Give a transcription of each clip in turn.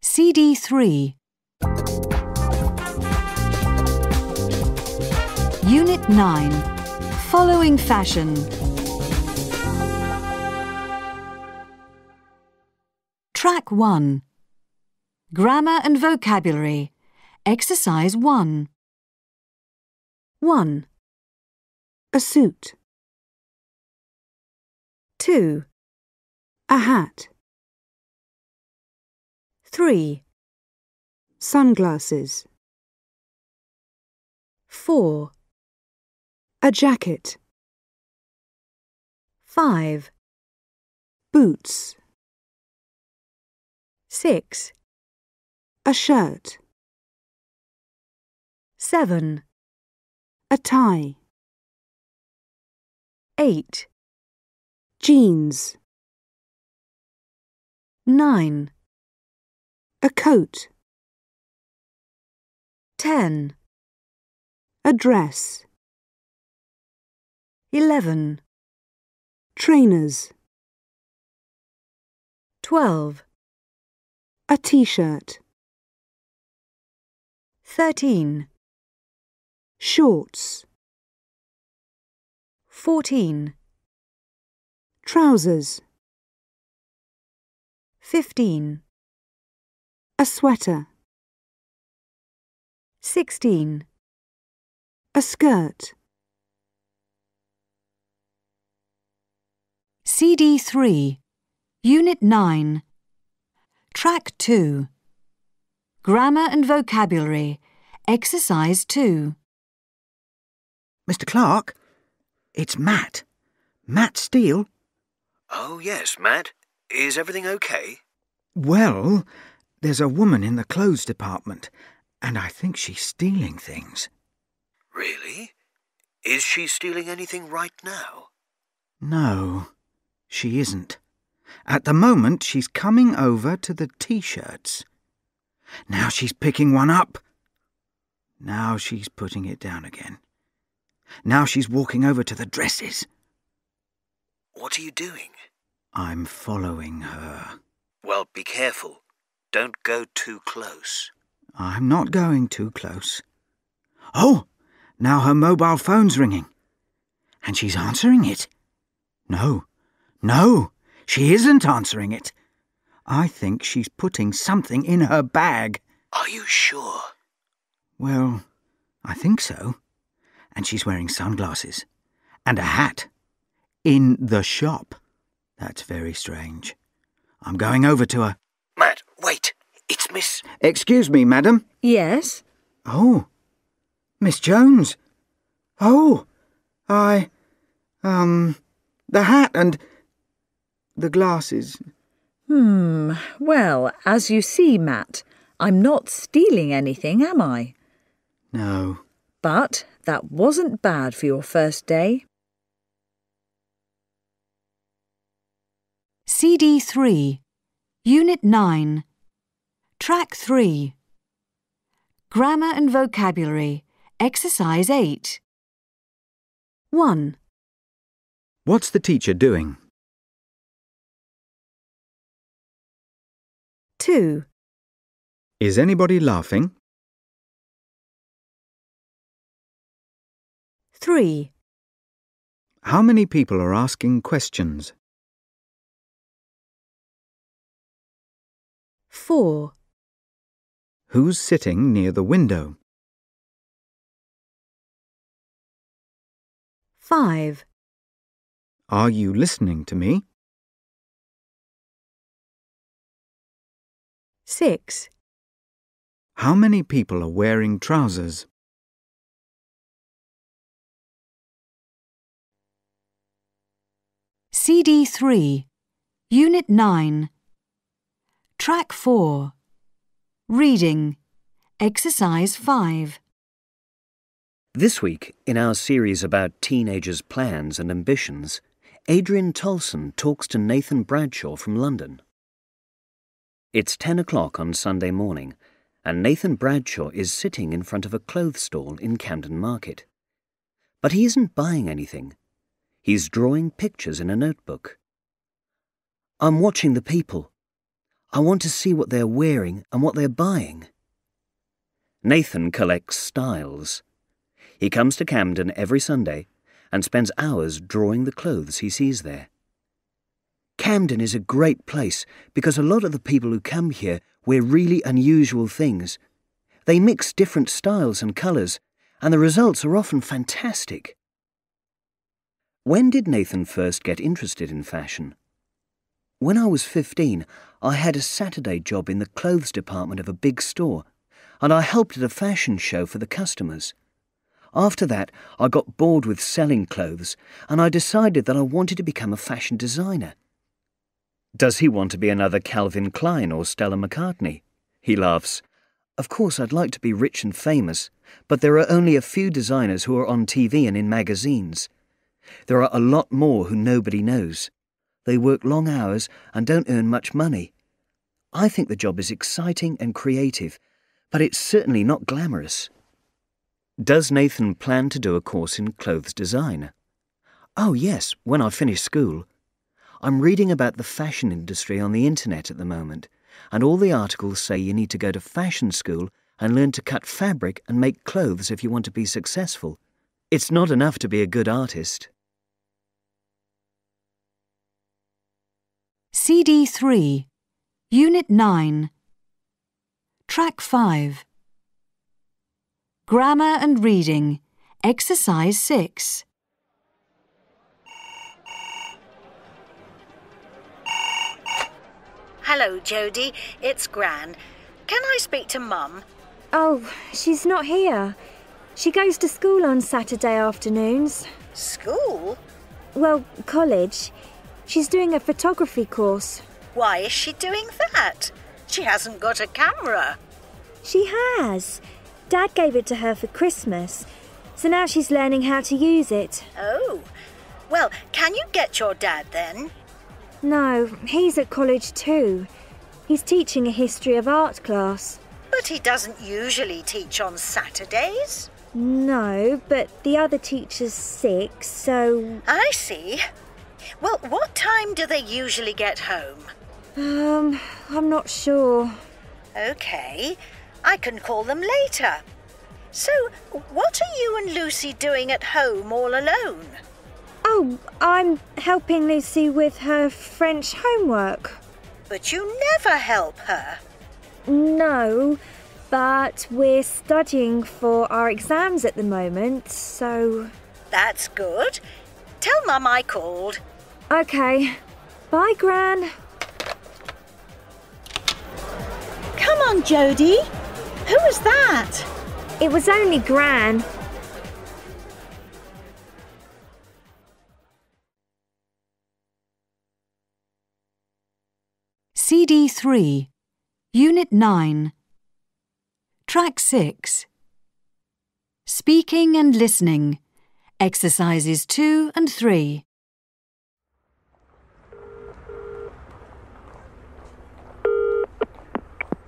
CD 3. Unit 9. Following fashion. Track 1. Grammar and vocabulary. Exercise 1. 1. A suit. 2. A hat. 3. Sunglasses. 4. A jacket. 5. Boots. 6. A shirt. 7. A tie. 8. Jeans. 9. A coat. 10. A dress. 11. Trainers. 12. A t-shirt. 13. Shorts. 14. Trousers. 15. A sweater. 16. A skirt. CD 3. Unit 9. Track 2. Grammar and vocabulary. Exercise 2. Mr. Clark, it's Matt. Matt Steele. Oh, yes, Matt. Is everything okay? Well, there's a woman in the clothes department, and I think she's stealing things. Really? Is she stealing anything right now? No, she isn't. At the moment, she's coming over to the T-shirts. Now she's picking one up. Now she's putting it down again. Now she's walking over to the dresses. What are you doing? I'm following her. Well, be careful. Don't go too close. I'm not going too close. Oh, now her mobile phone's ringing. And she's answering it. No, she isn't answering it. I think she's putting something in her bag. Are you sure? Well, I think so. And she's wearing sunglasses. And a hat. In the shop. That's very strange. I'm going over to her. Matt, wait. It's Miss... Excuse me, madam. Yes? Oh, Miss Jones. Oh, the hat and the glasses. Well, as you see, Matt, I'm not stealing anything, am I? No. But that wasn't bad for your first day. CD 3. Unit 9. Track 3. Grammar and vocabulary. Exercise 8. 1. What's the teacher doing? 2. Is anybody laughing? 3. How many people are asking questions? 4. Who's sitting near the window? 5. Are you listening to me? 6. How many people are wearing trousers? CD 3. Unit 9. Track 4. Reading. Exercise 5. This week, in our series about teenagers' plans and ambitions, Adrian Tolson talks to Nathan Bradshaw from London. It's 10 o'clock on Sunday morning, and Nathan Bradshaw is sitting in front of a clothes stall in Camden Market. But he isn't buying anything. He's drawing pictures in a notebook. I'm watching the people. I want to see what they're wearing and what they're buying. Nathan collects styles. He comes to Camden every Sunday and spends hours drawing the clothes he sees there. Camden is a great place because a lot of the people who come here wear really unusual things. They mix different styles and colours, and the results are often fantastic. When did Nathan first get interested in fashion? When I was 15, I had a Saturday job in the clothes department of a big store, and I helped at a fashion show for the customers. After that, I got bored with selling clothes, and I decided that I wanted to become a fashion designer. Does he want to be another Calvin Klein or Stella McCartney? He laughs. Of course, I'd like to be rich and famous, but there are only a few designers who are on TV and in magazines. There are a lot more who nobody knows. They work long hours and don't earn much money. I think the job is exciting and creative, but it's certainly not glamorous. Does Nathan plan to do a course in clothes design? Oh yes, when I finish school. I'm reading about the fashion industry on the internet at the moment, and all the articles say you need to go to fashion school and learn to cut fabric and make clothes if you want to be successful. It's not enough to be a good artist. CD 3, Unit 9, Track 5. Grammar and Reading, Exercise 6. Hello, Jodie. It's Gran. Can I speak to Mum? Oh, she's not here. She goes to school on Saturday afternoons. School? Well, college. She's doing a photography course. Why is she doing that? She hasn't got a camera. She has. Dad gave it to her for Christmas, so now she's learning how to use it. Oh. Well, can you get your dad then? No, he's at college too. He's teaching a history of art class. But he doesn't usually teach on Saturdays. No, but the other teacher's sick, so... I see. Well, what time do they usually get home? I'm not sure. OK, I can call them later. So, what are you and Lucy doing at home all alone? Oh, I'm helping Lucy with her French homework. But you never help her. No, but we're studying for our exams at the moment, so... That's good. Tell Mum I called. OK. Bye, Gran. Come on, Jodie. Who was that? It was only Gran. CD 3, Unit 9, Track 6. Speaking and Listening, Exercises 2 and 3.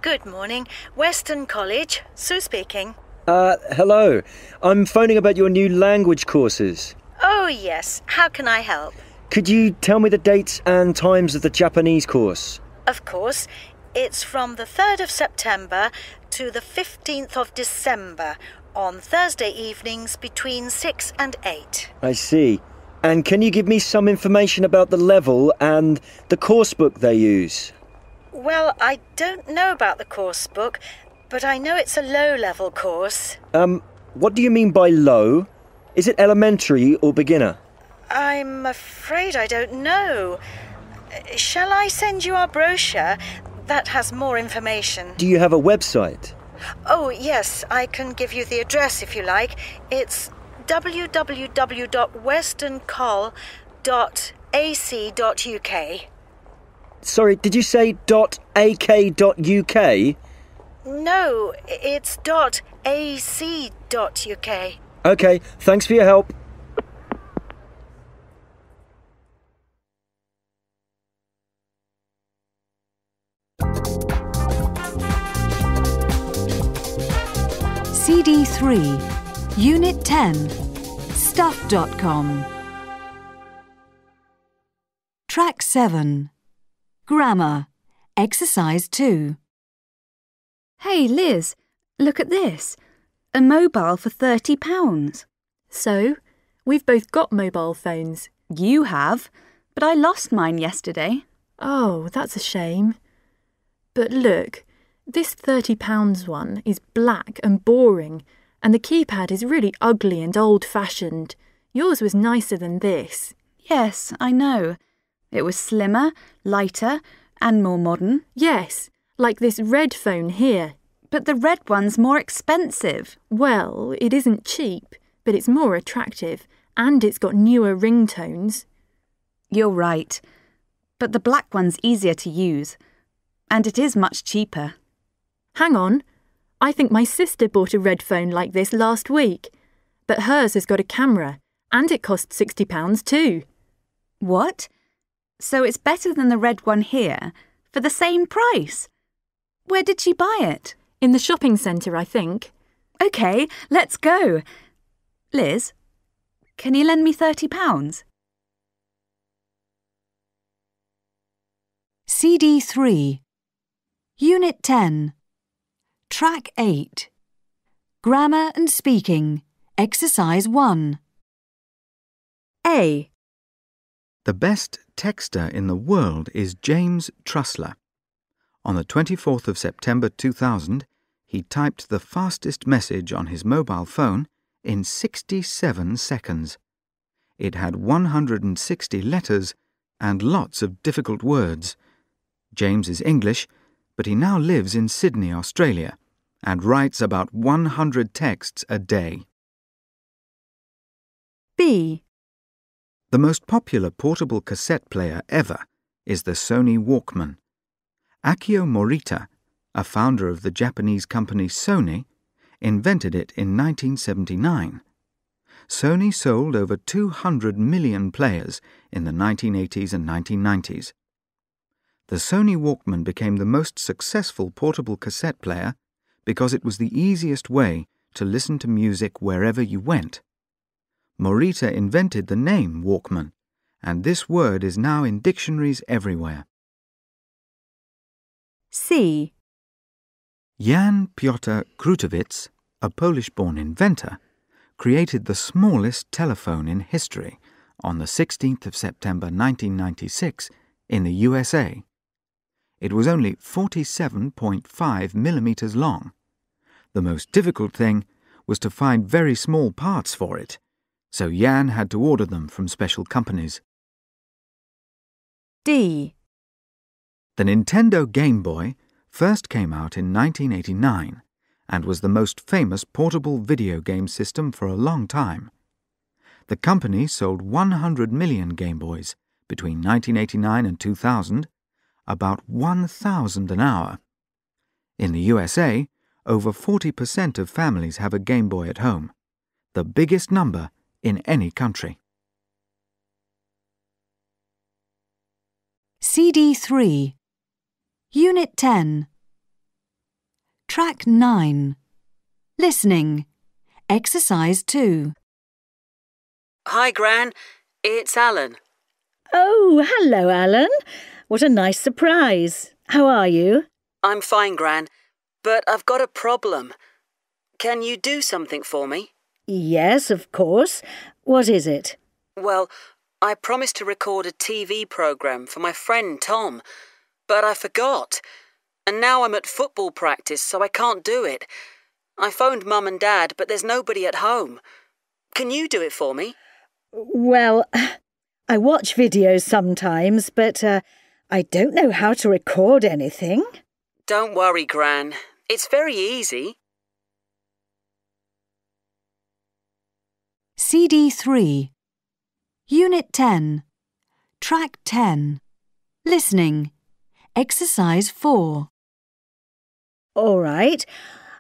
Good morning. Western College. Sue speaking. Hello. I'm phoning about your new language courses. Oh, yes. How can I help? Could you tell me the dates and times of the Japanese course? Of course. It's from the 3rd of September to the 15th of December on Thursday evenings between 6 and 8. I see. And can you give me some information about the level and the course book they use? Well, I don't know about the course book, but I know it's a low-level course. What do you mean by low? Is it elementary or beginner? I'm afraid I don't know. Shall I send you our brochure? That has more information. Do you have a website? Oh, yes, I can give you the address if you like. It's www.westerncoll.ac.uk. Sorry, did you say .ak.uk? No, it's .ac.uk. OK, thanks for your help. CD 3, Unit 10, Stuff.com. Track 7, Grammar, Exercise 2. Hey, Liz, look at this. A mobile for £30. So, we've both got mobile phones. You have, but I lost mine yesterday. Oh, that's a shame. But look, this £30 one is black and boring, and the keypad is really ugly and old-fashioned. Yours was nicer than this. Yes, I know. It was slimmer, lighter, and more modern. Yes, like this red phone here. But the red one's more expensive. Well, it isn't cheap, but it's more attractive, and it's got newer ringtones. You're right. But the black one's easier to use, and it is much cheaper. Hang on. I think my sister bought a red phone like this last week, but hers has got a camera, and it costs £60 too. What? So it's better than the red one here, for the same price? Where did she buy it? In the shopping centre, I think. OK, let's go. Liz, can you lend me £30? CD 3. Unit 10. Track 8. Grammar and Speaking. Exercise 1. A. The best texter in the world is James Trussler. On the 24th of September 2000, he typed the fastest message on his mobile phone in 67 seconds. It had 160 letters and lots of difficult words. James is English, but he now lives in Sydney, Australia, and writes about 100 texts a day. B. The most popular portable cassette player ever is the Sony Walkman. Akio Morita, a founder of the Japanese company Sony, invented it in 1979. Sony sold over 200 million players in the 1980s and 1990s. The Sony Walkman became the most successful portable cassette player because it was the easiest way to listen to music wherever you went. Morita invented the name Walkman, and this word is now in dictionaries everywhere. C. Jan Piotr Krutowicz, a Polish-born inventor, created the smallest telephone in history on the 16th of September 1996 in the USA. It was only 47.5 millimeters long. The most difficult thing was to find very small parts for it, so Jan had to order them from special companies. D. The Nintendo Game Boy first came out in 1989 and was the most famous portable video game system for a long time. The company sold 100 million Game Boys between 1989 and 2000, about 1,000 an hour. In the USA, over 40% of families have a Game Boy at home, the biggest number in any country. CD 3. Unit 10. Track 9. Listening. Exercise 2. Hi, Gran. It's Alan. Oh, hello, Alan. What a nice surprise. How are you? I'm fine, Gran, but I've got a problem. Can you do something for me? Yes, of course. What is it? Well, I promised to record a TV programme for my friend Tom, but I forgot. And now I'm at football practice, so I can't do it. I phoned Mum and Dad, but there's nobody at home. Can you do it for me? Well, I watch videos sometimes, but I don't know how to record anything. Don't worry, Gran. It's very easy. CD 3. Unit 10. Track 10. Listening. Exercise 4. All right,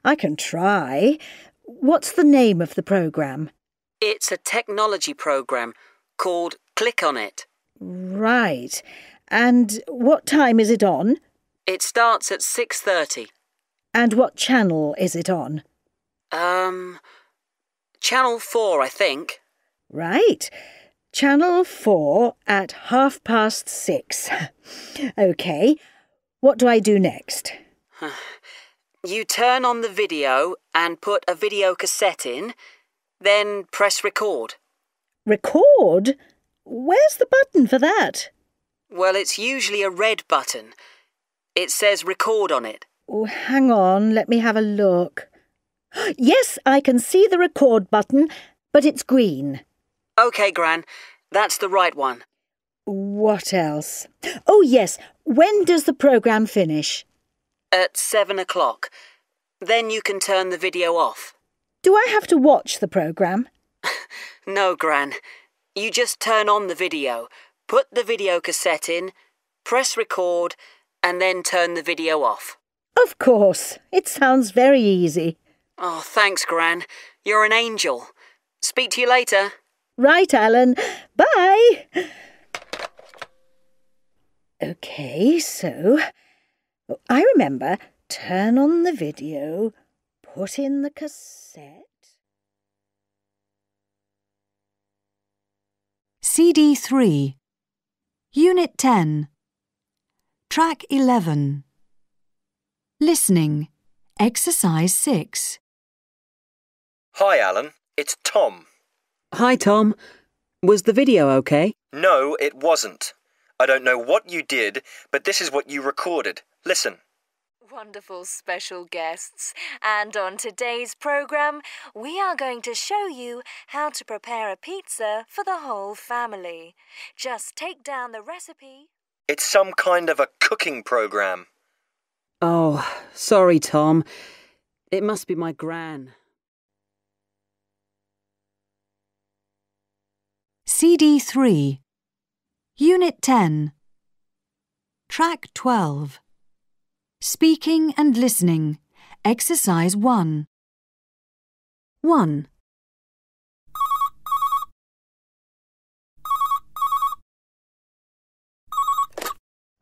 I can try. What's the name of the programme? It's a technology programme called Click on It. Right. And what time is it on? It starts at 6:30. And what channel is it on? Channel 4, I think. Right. Channel 4 at 6:30. OK. What do I do next? You turn on the video and put a video cassette in, then press record. Record? Where's the button for that? Well, it's usually a red button. It says record on it. Oh, hang on, let me have a look. Yes, I can see the record button, but it's green. OK, Gran, that's the right one. What else? Oh, yes, when does the programme finish? At 7 o'clock. Then you can turn the video off. Do I have to watch the programme? No, Gran. You just turn on the video, put the video cassette in, press record, and then turn the video off. Of course. It sounds very easy. Oh, thanks, Gran. You're an angel. Speak to you later. Right, Alan. Bye. OK, so I remember, turn on the video, put in the cassette. CD 3, Unit 10, Track 11. Listening, Exercise 6. Hi, Alan. It's Tom. Hi, Tom. Was the video OK? No, it wasn't. I don't know what you did, but this is what you recorded. Listen. Wonderful special guests. And on today's programme, we are going to show you how to prepare a pizza for the whole family. Just take down the recipe. It's some kind of a cooking programme. Oh, sorry, Tom. It must be my Gran. CD 3, Unit 10, Track 12. Speaking and Listening, Exercise 1. 1.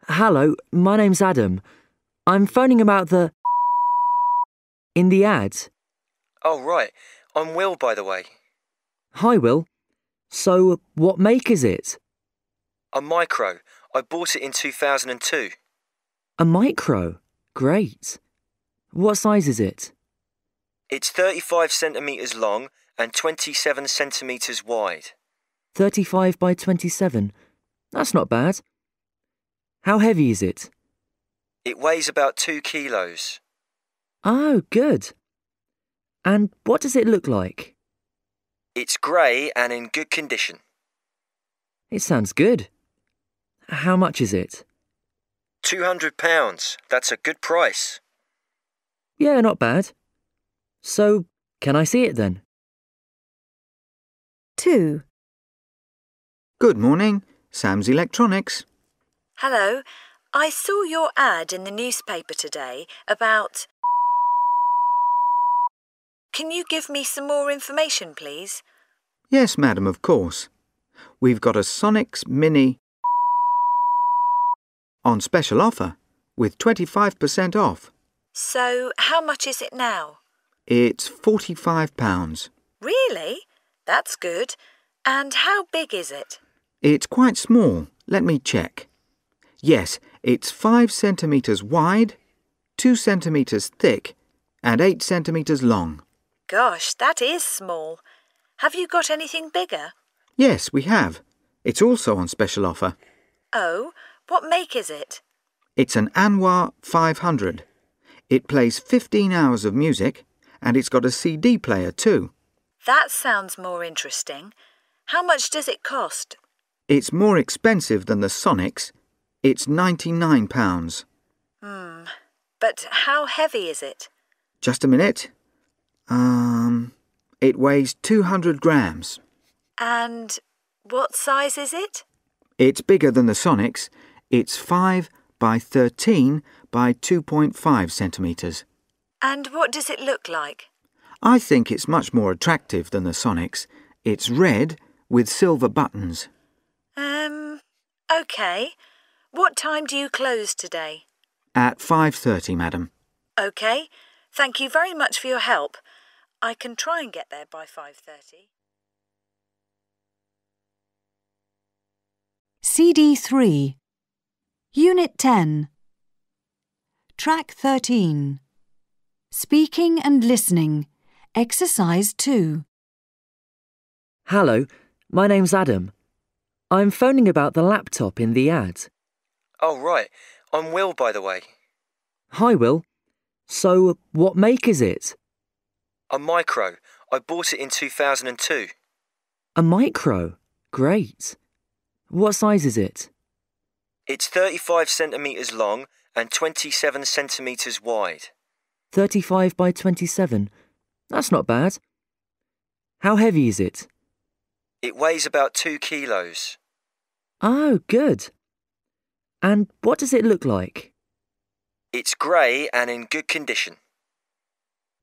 Hello, my name's Adam. I'm phoning about the... in the ad. Oh, right. I'm Will, by the way. Hi, Will. So, what make is it? A micro. I bought it in 2002. A micro? Great. What size is it? It's 35 centimetres long and 27 centimetres wide. 35 by 27. That's not bad. How heavy is it? It weighs about 2 kilos. Oh, good. And what does it look like? It's grey and in good condition. It sounds good. How much is it? £200. That's a good price. Yeah, not bad. So, can I see it then? 2. Good morning, Sam's Electronics. Hello. I saw your ad in the newspaper today about... Can you give me some more information, please? Yes, madam, of course. We've got a Sonics Mini on special offer with 25% off. So, how much is it now? It's £45. Really? That's good. And how big is it? It's quite small. Let me check. Yes, it's 5 centimetres wide, 2 centimetres thick, and 8 centimetres long. Gosh, that is small. Have you got anything bigger? Yes, we have. It's also on special offer. Oh, what make is it? It's an Anwar 500. It plays 15 hours of music, and it's got a CD player too. That sounds more interesting. How much does it cost? It's more expensive than the Sonics. It's £99. But how heavy is it? Just a minute. It weighs 200 grams. And what size is it? It's bigger than the Sonics. It's 5 by 13 by 2.5 centimetres. And what does it look like? I think it's much more attractive than the Sonics. It's red with silver buttons. OK. What time do you close today? At 5:30, madam. OK. Thank you very much for your help. I can try and get there by 5:30. CD 3, Unit 10, Track 13. Speaking and listening. Exercise 2. Hello, my name's Adam. I'm phoning about the laptop in the ad. Oh, right. I'm Will, by the way. Hi, Will. So, what make is it? A micro. I bought it in 2002. A micro? Great. What size is it? It's 35 centimetres long and 27 centimetres wide. 35 by 27. That's not bad. How heavy is it? It weighs about 2 kilos. Oh, good. And what does it look like? It's grey and in good condition.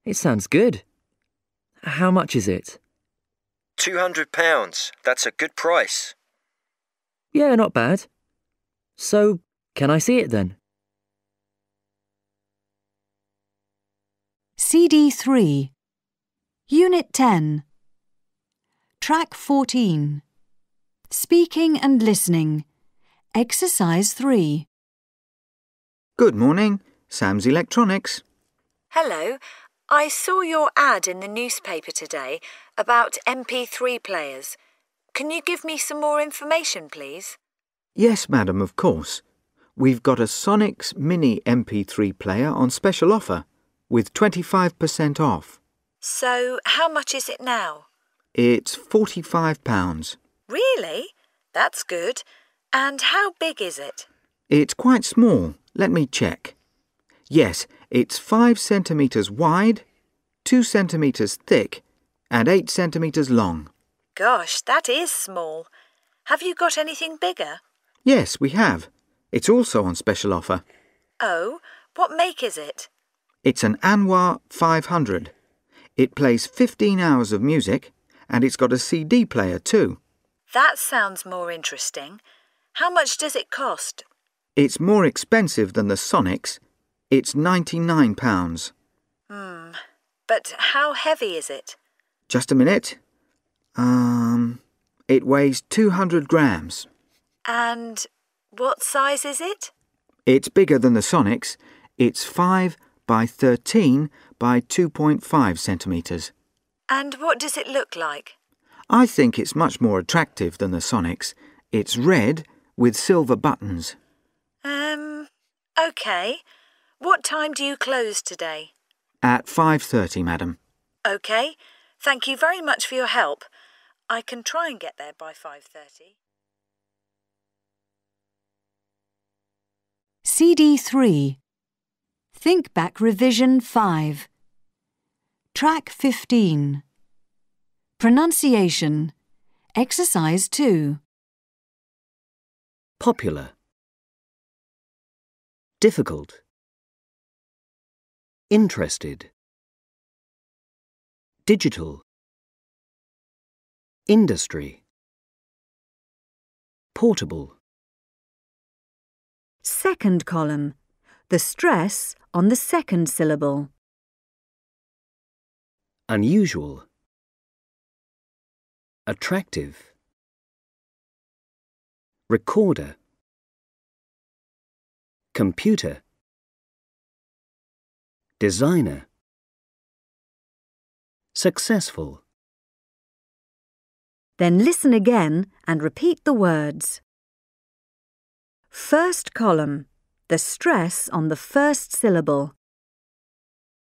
It sounds good. How much is it? £200. That's a good price. Yeah, not bad. So, can I see it then? CD 3. Unit 10. Track 14. Speaking and listening. Exercise 3. Good morning, Sam's Electronics. Hello. I saw your ad in the newspaper today about MP3 players. Can you give me some more information, please? Yes, madam, of course. We've got a Sonic's Mini MP3 player on special offer, with 25% off. So, how much is it now? It's £45. Really? That's good. And how big is it? It's quite small. Let me check. Yes, it's 5 centimetres wide, 2 centimetres thick, and 8 centimetres long. Gosh, that is small. Have you got anything bigger? Yes, we have. It's also on special offer. Oh, what make is it? It's an Anwar 500. It plays 15 hours of music, and it's got a CD player too. That sounds more interesting. How much does it cost? It's more expensive than the Sonics. It's £99. But how heavy is it? Just a minute. It weighs 200 grams. And what size is it? It's bigger than the Sonics. It's 5 by 13 by 2.5 centimetres. And what does it look like? I think it's much more attractive than the Sonics. It's red with silver buttons. OK. What time do you close today? At 5:30, madam. OK. Thank you very much for your help. I can try and get there by 5:30. CD 3. Think Back Revision 5. Track 15. Pronunciation. Exercise 2. Popular. Difficult. Interested. Digital. Industry. Portable. Second column. The stress on the second syllable. Unusual. Attractive. Recorder. Computer. Designer. Successful. Then listen again and repeat the words. First column. The stress on the first syllable.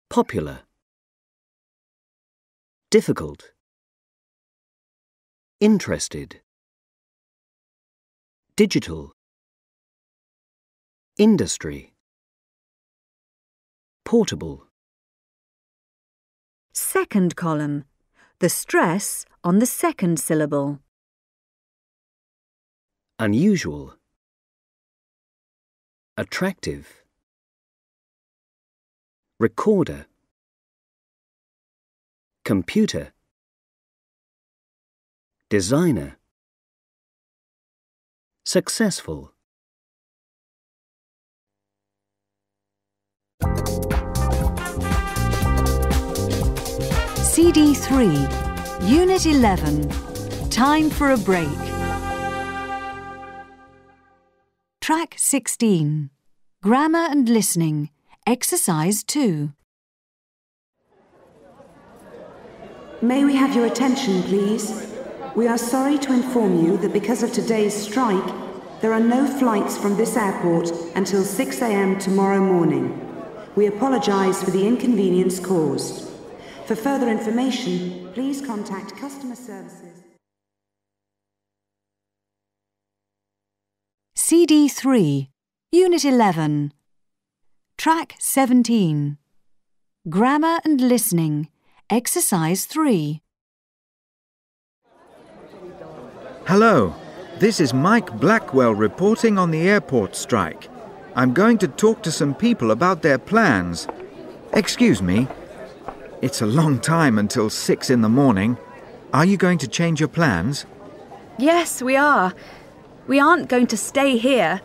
Popular. Difficult. Interested. Digital. Industry. Portable. Second column. The stress on the second syllable. Unusual. Attractive. Recorder. Computer. Designer. Successful. CD 3, Unit 11. Time for a break. Track 16. Grammar and listening. Exercise 2. May we have your attention, please? We are sorry to inform you that because of today's strike, there are no flights from this airport until 6 a.m. tomorrow morning. We apologise for the inconvenience caused. For further information, please contact customer services. CD 3, Unit 11. Track 17. Grammar and Listening, Exercise 3. Hello, this is Mike Blackwell reporting on the airport strike. I'm going to talk to some people about their plans. Excuse me. It's a long time until 6 in the morning. Are you going to change your plans? Yes, we are. We aren't going to stay here.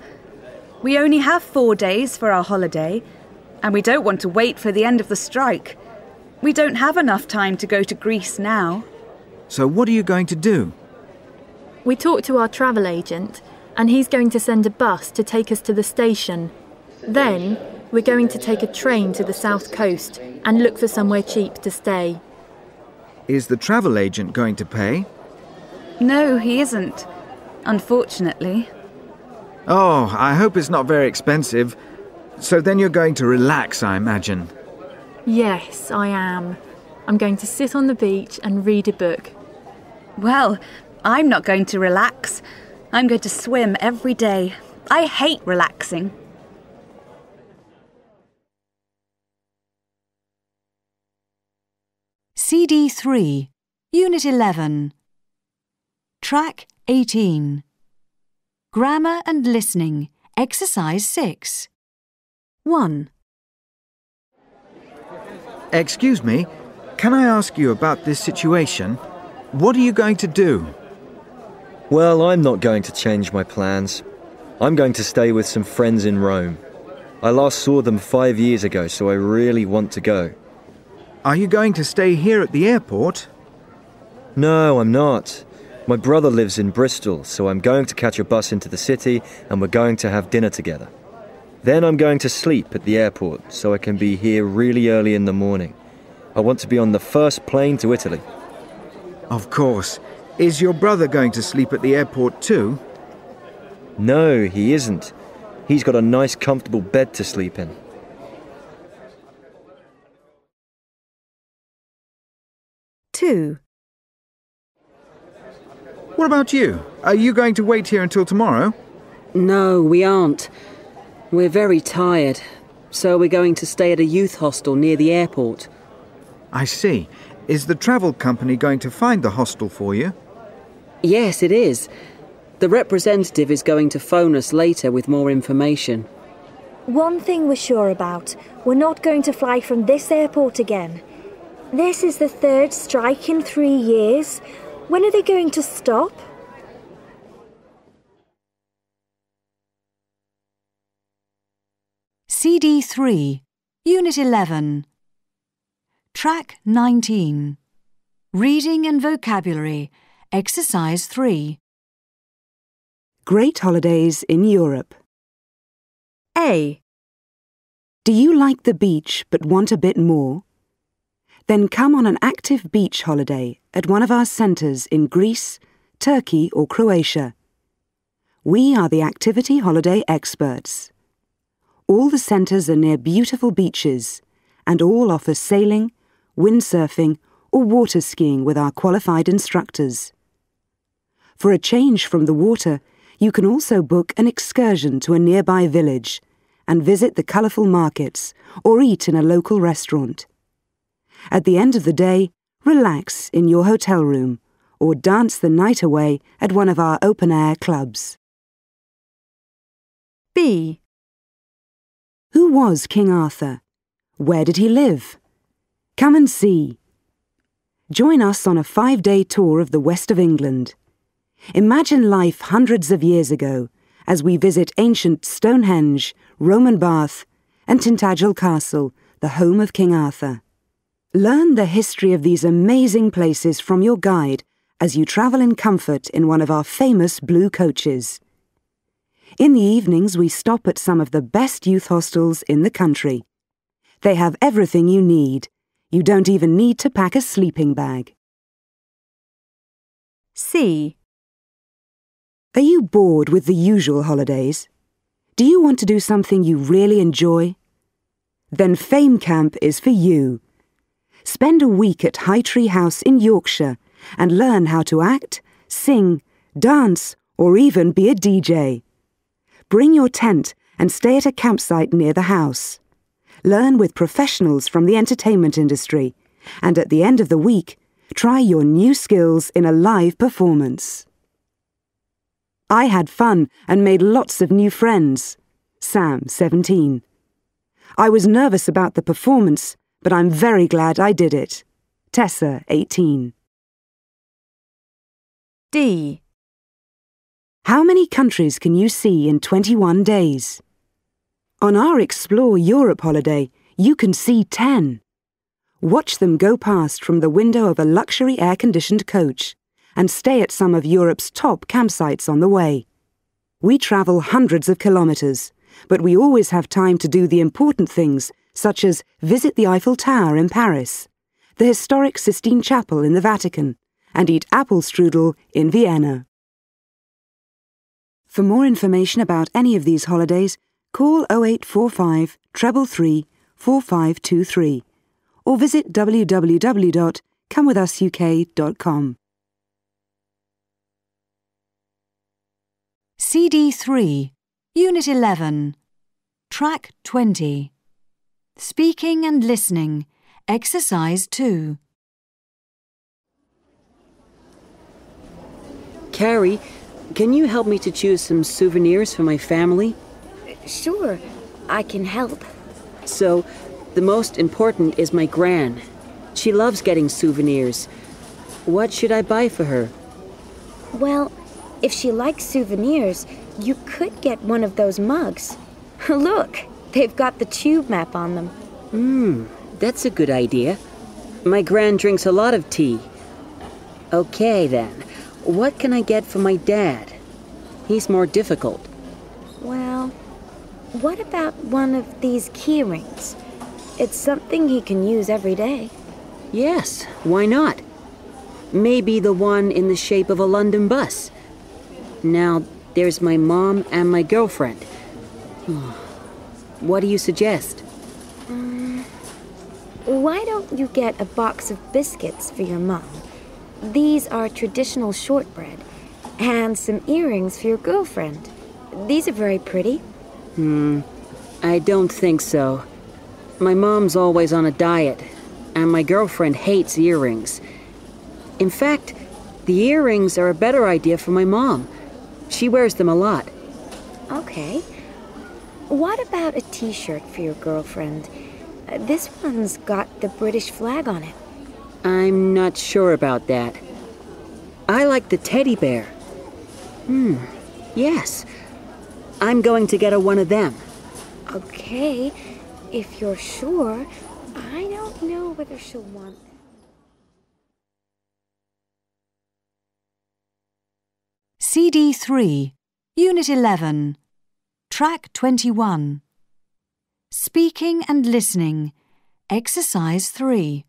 We only have 4 days for our holiday, and we don't want to wait for the end of the strike. We don't have enough time to go to Greece now. So what are you going to do? We talked to our travel agent, and he's going to send a bus to take us to the station. Then we're going to take a train to the south coast and look for somewhere cheap to stay. Is the travel agent going to pay? No, he isn't, unfortunately. Oh, I hope it's not very expensive. So then you're going to relax, I imagine. Yes, I am. I'm going to sit on the beach and read a book. Well, I'm not going to relax. I'm going to swim every day. I hate relaxing. CD 3, Unit 11. Track 18. Grammar and Listening, Exercise 6. 1. Excuse me, can I ask you about this situation? What are you going to do? Well, I'm not going to change my plans. I'm going to stay with some friends in Rome. I last saw them 5 years ago, so I really want to go. Are you going to stay here at the airport? No, I'm not. My brother lives in Bristol, so I'm going to catch a bus into the city and we're going to have dinner together. Then I'm going to sleep at the airport, so I can be here really early in the morning. I want to be on the first plane to Italy. Of course. Is your brother going to sleep at the airport too? No, he isn't. He's got a nice, comfortable bed to sleep in. Two. What about you? Are you going to wait here until tomorrow? No, we aren't. We're very tired, so we're going to stay at a youth hostel near the airport. I see. Is the travel company going to find the hostel for you? Yes, it is. The representative is going to phone us later with more information. One thing we're sure about, we're not going to fly from this airport again. This is the 3rd strike in 3 years. When are they going to stop? CD 3, Unit 11. Track 19. Reading and Vocabulary, Exercise 3. Great holidays in Europe. A. Do you like the beach but want a bit more? Then come on an active beach holiday at one of our centres in Greece, Turkey or Croatia. We are the activity holiday experts. All the centres are near beautiful beaches and all offer sailing, windsurfing or water skiing with our qualified instructors. For a change from the water, you can also book an excursion to a nearby village and visit the colourful markets or eat in a local restaurant. At the end of the day, relax in your hotel room or dance the night away at one of our open-air clubs. B. Who was King Arthur? Where did he live? Come and see. Join us on a 5-day tour of the west of England. Imagine life hundreds of years ago as we visit ancient Stonehenge, Roman Bath, and Tintagel Castle, the home of King Arthur. Learn the history of these amazing places from your guide as you travel in comfort in one of our famous blue coaches. In the evenings, we stop at some of the best youth hostels in the country. They have everything you need. You don't even need to pack a sleeping bag. C. Are you bored with the usual holidays? Do you want to do something you really enjoy? Then Fame Camp is for you. Spend a week at High Tree House in Yorkshire and learn how to act, sing, dance, or even be a DJ. Bring your tent and stay at a campsite near the house. Learn with professionals from the entertainment industry, and at the end of the week, try your new skills in a live performance. I had fun and made lots of new friends. Sam, 17. I was nervous about the performance, but I'm very glad I did it. Tessa, 18. D. How many countries can you see in 21 days? On our Explore Europe holiday, you can see 10. Watch them go past from the window of a luxury air-conditioned coach and stay at some of Europe's top campsites on the way. We travel hundreds of kilometres, but we always have time to do the important things, such as visit the Eiffel Tower in Paris, the historic Sistine Chapel in the Vatican, and eat apple strudel in Vienna. For more information about any of these holidays, call 0845 333 4523 or visit www.comewithusuk.com. CD3, Unit 11, Track 20. Speaking and Listening, Exercise 2. Carrie, can you help me to choose some souvenirs for my family? Sure, I can help. So, the most important is my gran. She loves getting souvenirs. What should I buy for her? Well, if she likes souvenirs, you could get one of those mugs. Look, they've got the tube map on them. That's a good idea. My gran drinks a lot of tea. Okay, then. What can I get for my dad? He's more difficult. Well, what about one of these key rings? It's something he can use every day. Yes, why not? Maybe the one in the shape of a London bus. Now, there's my mom and my girlfriend. What do you suggest? Why don't you get a box of biscuits for your mom? These are traditional shortbread. And some earrings for your girlfriend. These are very pretty. I don't think so. My mom's always on a diet, and my girlfriend hates earrings. In fact, the earrings are a better idea for my mom. She wears them a lot. Okay. What about a t-shirt for your girlfriend? This one's got the British flag on it. I'm not sure about that. I like the teddy bear. Yes. I'm going to get her one of them. Okay, if you're sure, I don't know whether she'll want them. CD3, Unit 11, Track 21. Speaking and Listening, Exercise 3.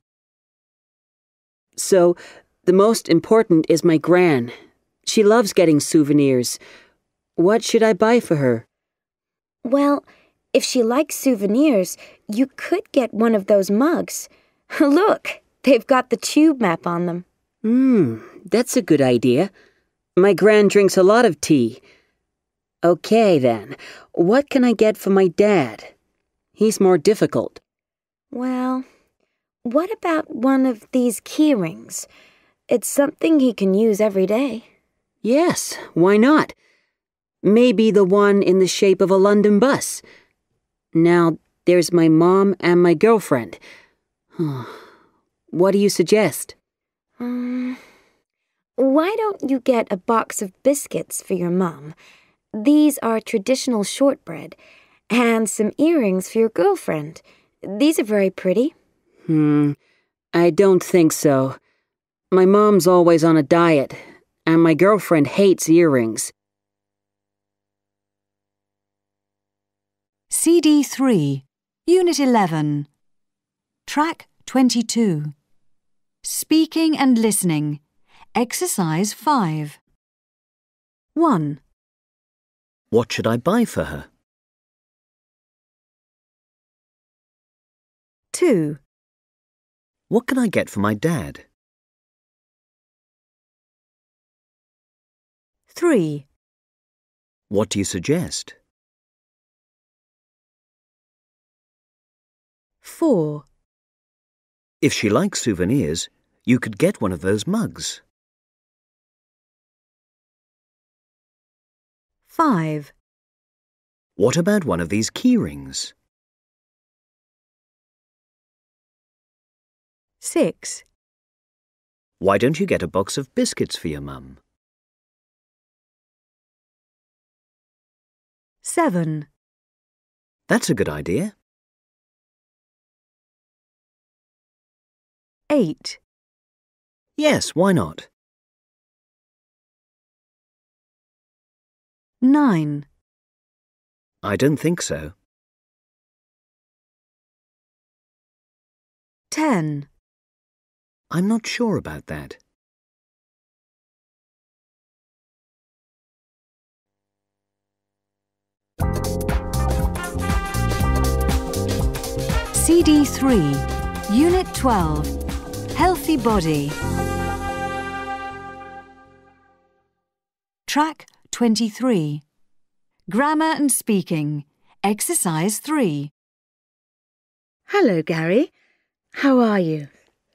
So, the most important is my gran. She loves getting souvenirs. What should I buy for her? Well, if she likes souvenirs, you could get one of those mugs. Look, they've got the tube map on them. That's a good idea. My gran drinks a lot of tea. Okay, then. What can I get for my dad? He's more difficult. Well, what about one of these key rings? It's something he can use every day. Yes, why not? Maybe the one in the shape of a London bus. Now, there's my mom and my girlfriend. What do you suggest? Why don't you get a box of biscuits for your mom? These are traditional shortbread. And some earrings for your girlfriend. These are very pretty. I don't think so. My mom's always on a diet, and my girlfriend hates earrings. CD3, Unit 11, Track 22. Speaking and listening. Exercise 5. 1. What should I buy for her? 2. What can I get for my dad? 3. What do you suggest? 4. If she likes souvenirs, you could get one of those mugs. 5. What about one of these key rings? 6. Why don't you get a box of biscuits for your mum? 7. That's a good idea. 8. Yes, why not? 9. I don't think so. 10. I'm not sure about that. CD 3, Unit 12. Healthy body. Track 23. Grammar and speaking. Exercise 3. Hello, Gary. How are you?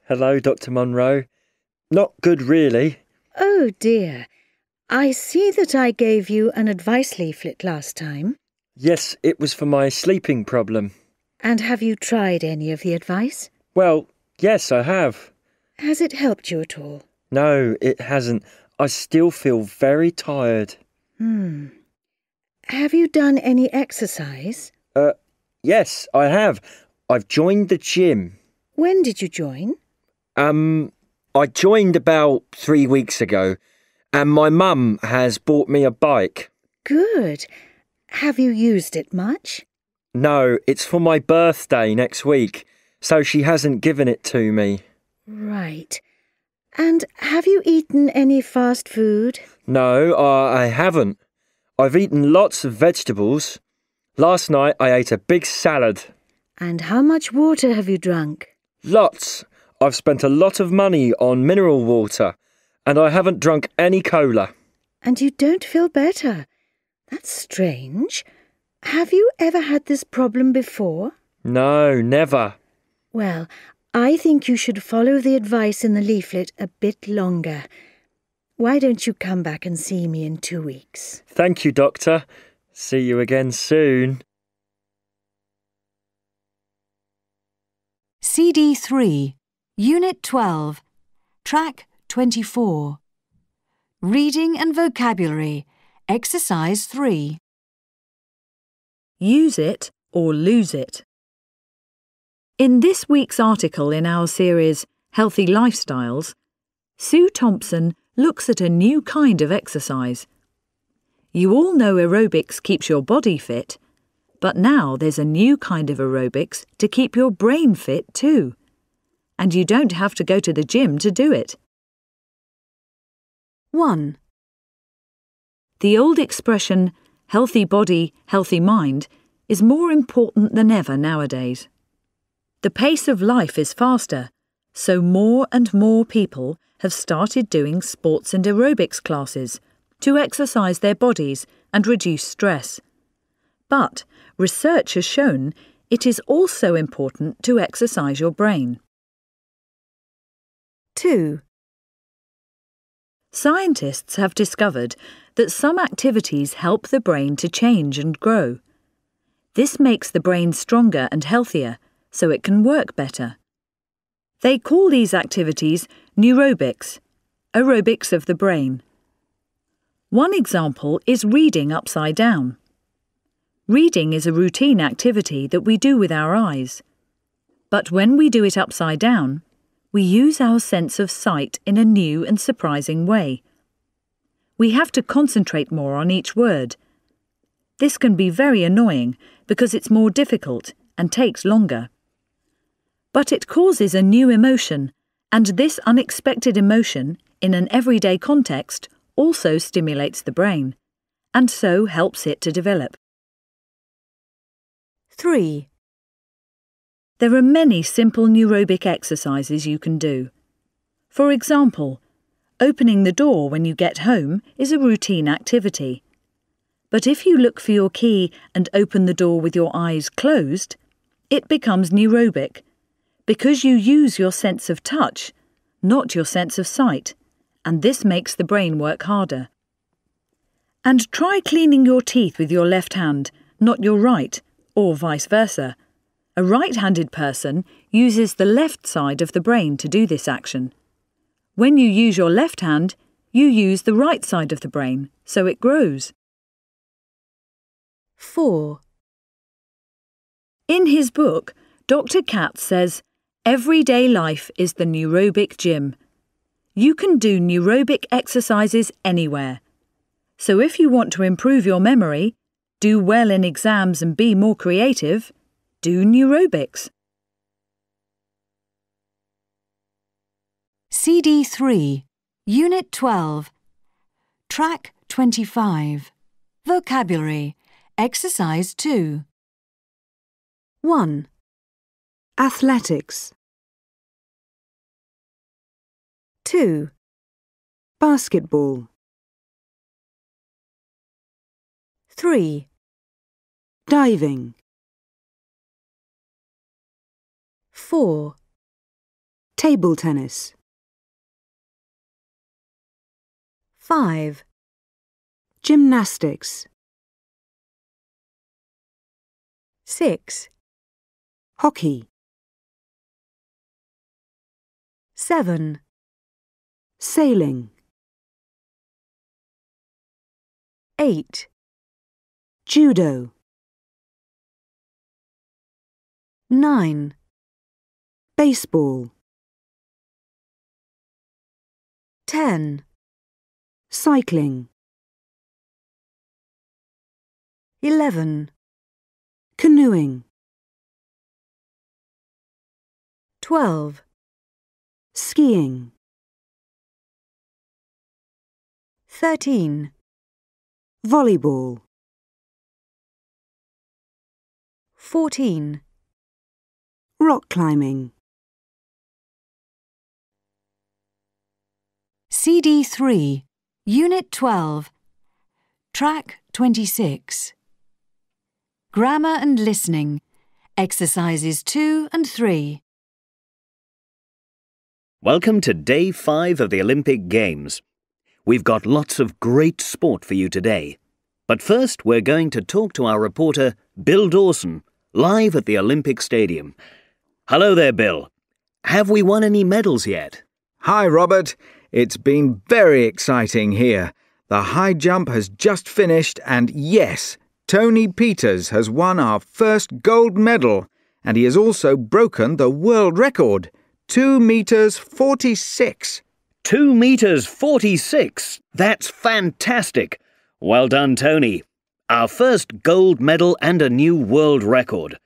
Hello, Dr. Munro. Not good, really. Oh, dear. I see that I gave you an advice leaflet last time. Yes, it was for my sleeping problem. And have you tried any of the advice? Well, yes, I have. Has it helped you at all? No, it hasn't. I still feel very tired. Have you done any exercise? Yes, I have. I've joined the gym. When did you join? I joined about 3 weeks ago, and my mum has bought me a bike. Good. Have you used it much? No, it's for my birthday next week, so she hasn't given it to me. Right. And have you eaten any fast food? No, I haven't. I've eaten lots of vegetables. Last night I ate a big salad. And how much water have you drunk? Lots. I've spent a lot of money on mineral water, and I haven't drunk any cola. And you don't feel better? That's strange. Have you ever had this problem before? No, never. Well, I think you should follow the advice in the leaflet a bit longer. Why don't you come back and see me in 2 weeks? Thank you, Doctor. See you again soon. CD 3, Unit 12. Track 24. Reading and vocabulary. Exercise 3. Use it or lose it. In this week's article in our series Healthy Lifestyles, Sue Thompson looks at a new kind of exercise. You all know aerobics keeps your body fit, but now there's a new kind of aerobics to keep your brain fit too. And you don't have to go to the gym to do it. 1. The old expression, healthy body, healthy mind, is more important than ever nowadays. The pace of life is faster, so more and more people have started doing sports and aerobics classes to exercise their bodies and reduce stress. But research has shown it is also important to exercise your brain. 2. Scientists have discovered that some activities help the brain to change and grow. This makes the brain stronger and healthier, so it can work better. They call these activities neurobics, aerobics of the brain. One example is reading upside down. Reading is a routine activity that we do with our eyes. But when we do it upside down, we use our sense of sight in a new and surprising way. We have to concentrate more on each word. This can be very annoying because it's more difficult and takes longer. But it causes a new emotion, and this unexpected emotion, in an everyday context, also stimulates the brain, and so helps it to develop. 3. There are many simple neurobic exercises you can do. For example, opening the door when you get home is a routine activity. But if you look for your key and open the door with your eyes closed, it becomes neurobic, because you use your sense of touch, not your sense of sight, and this makes the brain work harder. And try cleaning your teeth with your left hand, not your right, or vice versa. A right-handed person uses the left side of the brain to do this action. When you use your left hand, you use the right side of the brain, so it grows. 4. In his book, Dr. Katz says, "Everyday life is the neurobic gym." You can do neurobic exercises anywhere. So if you want to improve your memory, do well in exams and be more creative, do neurobics. CD 3, Unit 12, Track 25, Vocabulary, Exercise 2. 1. Athletics. 2. Basketball. 3. Diving. 4. Table tennis. 5. Gymnastics. 6. Hockey. 7. Sailing. 8. Judo. 9. Baseball. 10. Cycling. 11. Canoeing. 12. Skiing. 13. Volleyball. 14. Rock climbing. CD 3, Unit 12, Track 26. Grammar and Listening, Exercises 2 and 3. Welcome to Day 5 of the Olympic Games. We've got lots of great sport for you today. But first, we're going to talk to our reporter, Bill Dawson, live at the Olympic Stadium. Hello there, Bill. Have we won any medals yet? Hi, Robert. It's been very exciting here. The high jump has just finished and yes, Tony Peters has won our first gold medal and he has also broken the world record, 2 meters 46. 2 meters 46? That's fantastic. Well done, Tony. Our first gold medal and a new world record.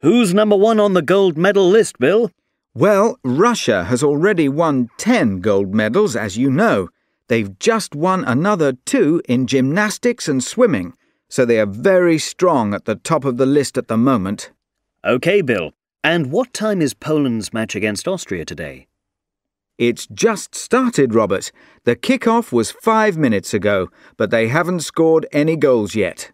Who's number 1 on the gold medal list, Bill? Well, Russia has already won 10 gold medals, as you know. They've just won another 2 in gymnastics and swimming, so they are very strong at the top of the list at the moment. OK, Bill. And what time is Poland's match against Austria today? It's just started, Robert. The kick-off was 5 minutes ago, but they haven't scored any goals yet.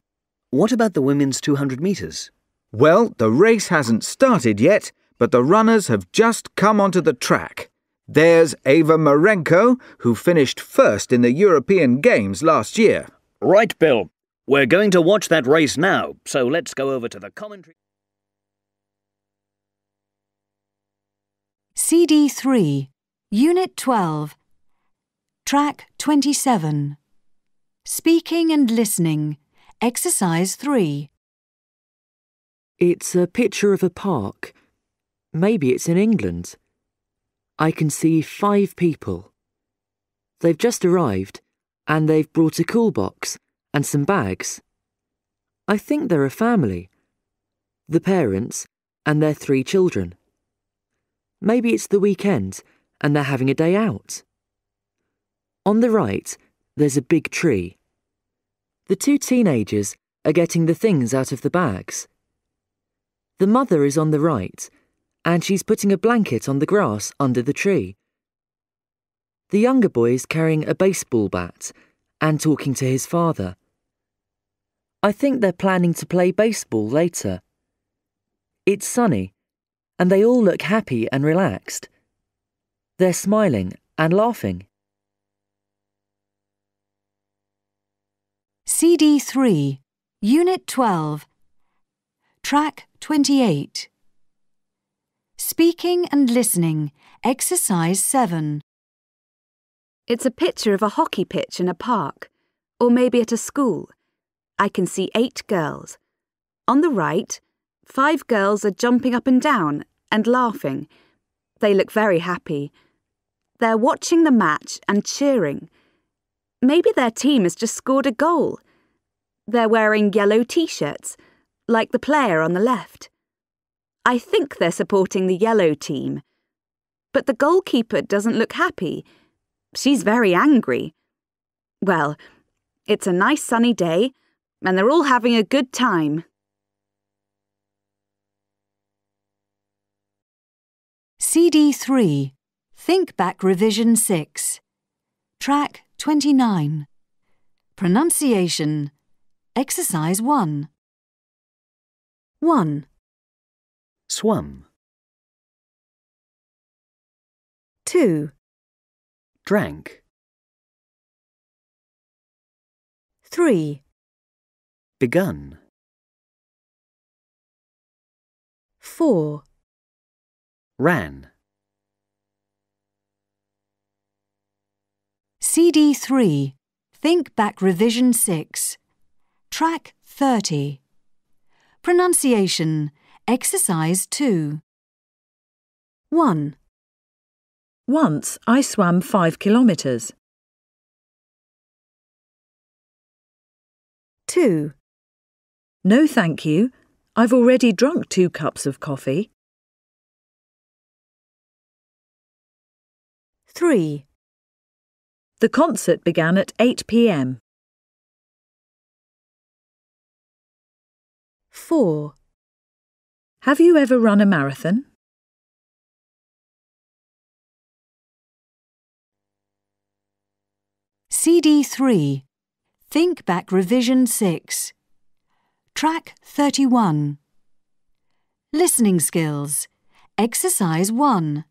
What about the women's 200 metres? Well, the race hasn't started yet, but the runners have just come onto the track. There's Ava Marenko, who finished first in the European Games last year. Right, Bill. We're going to watch that race now, so let's go over to the commentary. CD 3, Unit 12, Track 27. Speaking and Listening, Exercise 3. It's a picture of a park. Maybe it's in England. I can see 5 people. They've just arrived, and they've brought a cool box and some bags. I think they're a family. The parents and their 3 children. Maybe it's the weekend and they're having a day out. On the right, there's a big tree. The two teenagers are getting the things out of the bags. The mother is on the right, and she's putting a blanket on the grass under the tree. The younger boy is carrying a baseball bat and talking to his father. I think they're planning to play baseball later. It's sunny, and they all look happy and relaxed. They're smiling and laughing. CD 3, Unit 12, Track 28. Speaking and listening, Exercise 7. It's a picture of a hockey pitch in a park, or maybe at a school. I can see 8 girls. On the right, 5 girls are jumping up and down and laughing. They look very happy. They're watching the match and cheering. Maybe their team has just scored a goal. They're wearing yellow t-shirts, like the player on the left. I think they're supporting the yellow team. But the goalkeeper doesn't look happy. She's very angry. Well, it's a nice sunny day, and they're all having a good time. CD 3, Think Back Revision 6. Track 29. Pronunciation. Exercise 1. 1. Swum. 2. Drank. 3. Begun. 4. Ran. CD 3, Think Back Revision 6. Track 30. Pronunciation. Exercise 2. 1. Once I swam 5 kilometres. 2. No, thank you. I've already drunk 2 cups of coffee. 3. The concert began at 8 p.m. 4. Have you ever run a marathon? CD 3, Think Back Revision 6. Track 31. Listening Skills. Exercise 1.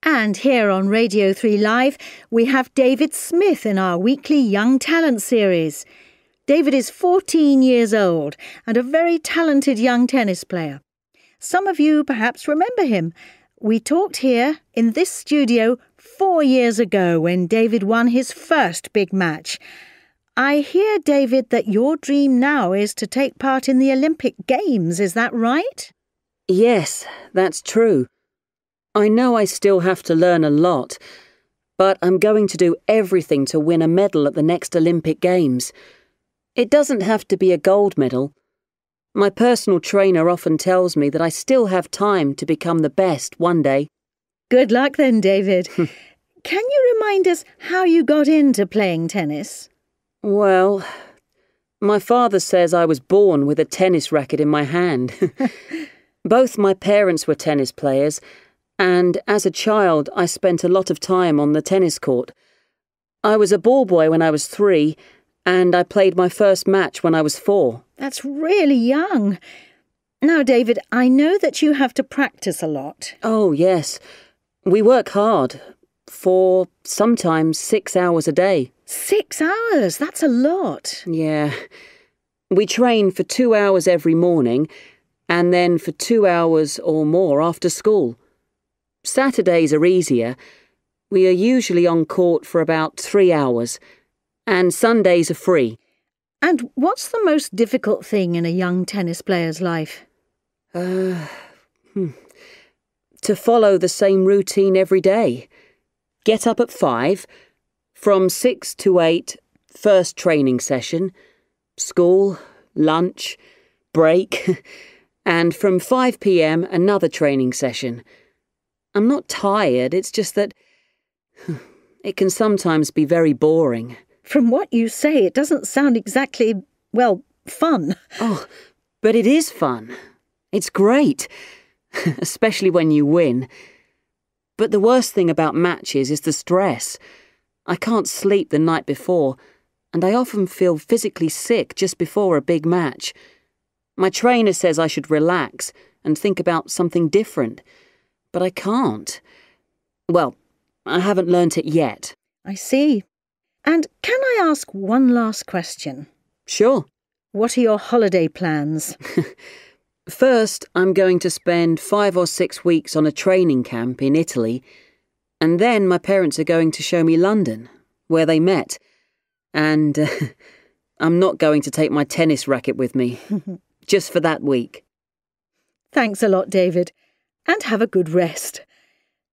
And here on Radio 3 Live, we have David Smith in our weekly Young Talent series. David is 14 years old and a very talented young tennis player. Some of you perhaps remember him. We talked here in this studio 4 years ago when David won his first big match. I hear, David, that your dream now is to take part in the Olympic Games. Is that right? Yes, that's true. I know I still have to learn a lot, but I'm going to do everything to win a medal at the next Olympic Games. It doesn't have to be a gold medal. My personal trainer often tells me that I still have time to become the best one day. Good luck then, David. Can you remind us how you got into playing tennis? Well, my father says I was born with a tennis racket in my hand. Both my parents were tennis players, and as a child I spent a lot of time on the tennis court. I was a ball boy when I was 3, and I played my first match when I was 4. That's really young. Now, David, I know that you have to practice a lot. Oh, yes. We work hard, for sometimes 6 hours a day. 6 hours? That's a lot. Yeah. We train for 2 hours every morning, and then for 2 hours or more after school. Saturdays are easier. We are usually on court for about 3 hours, and Sundays are free. And what's the most difficult thing in a young tennis player's life? To follow the same routine every day. Get up at 5, from 6 to 8, first training session, school, lunch, break, and from 5 p.m. another training session. I'm not tired, it's just that it can sometimes be very boring. From what you say, it doesn't sound exactly, well, fun. Oh, but it is fun. It's great, especially when you win. But the worst thing about matches is the stress. I can't sleep the night before, and I often feel physically sick just before a big match. My trainer says I should relax and think about something different, but I can't. Well, I haven't learnt it yet. I see. And can I ask one last question? Sure. What are your holiday plans? First, I'm going to spend 5 or 6 weeks on a training camp in Italy, and then my parents are going to show me London, where they met. And I'm not going to take my tennis racket with me, just for that week. Thanks a lot, David, and have a good rest.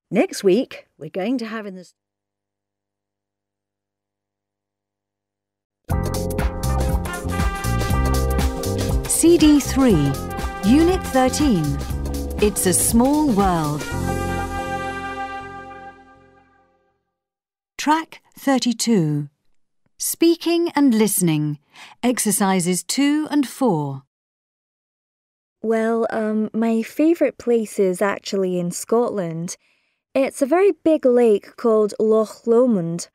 Next week, we're going to have in the... CD 3, Unit 13. It's a Small World. Track 32. Speaking and Listening. Exercises 2 and 4. Well, my favourite place is actually in Scotland. It's a very big lake called Loch Lomond.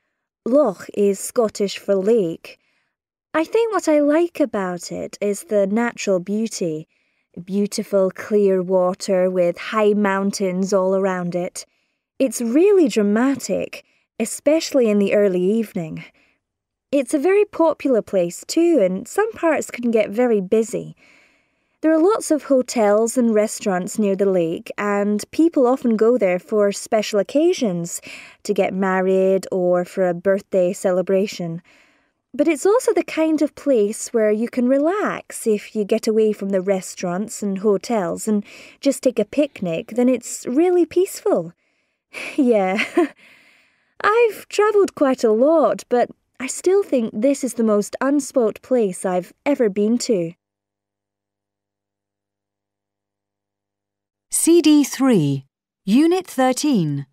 Loch is Scottish for lake. I think what I like about it is the natural beauty. Beautiful clear water with high mountains all around it. It's really dramatic, especially in the early evening. It's a very popular place too, and some parts can get very busy. There are lots of hotels and restaurants near the lake, and people often go there for special occasions, to get married or for a birthday celebration. But it's also the kind of place where you can relax if you get away from the restaurants and hotels and just take a picnic, then it's really peaceful. Yeah, I've travelled quite a lot, but I still think this is the most unspoilt place I've ever been to. CD 3, Unit 13.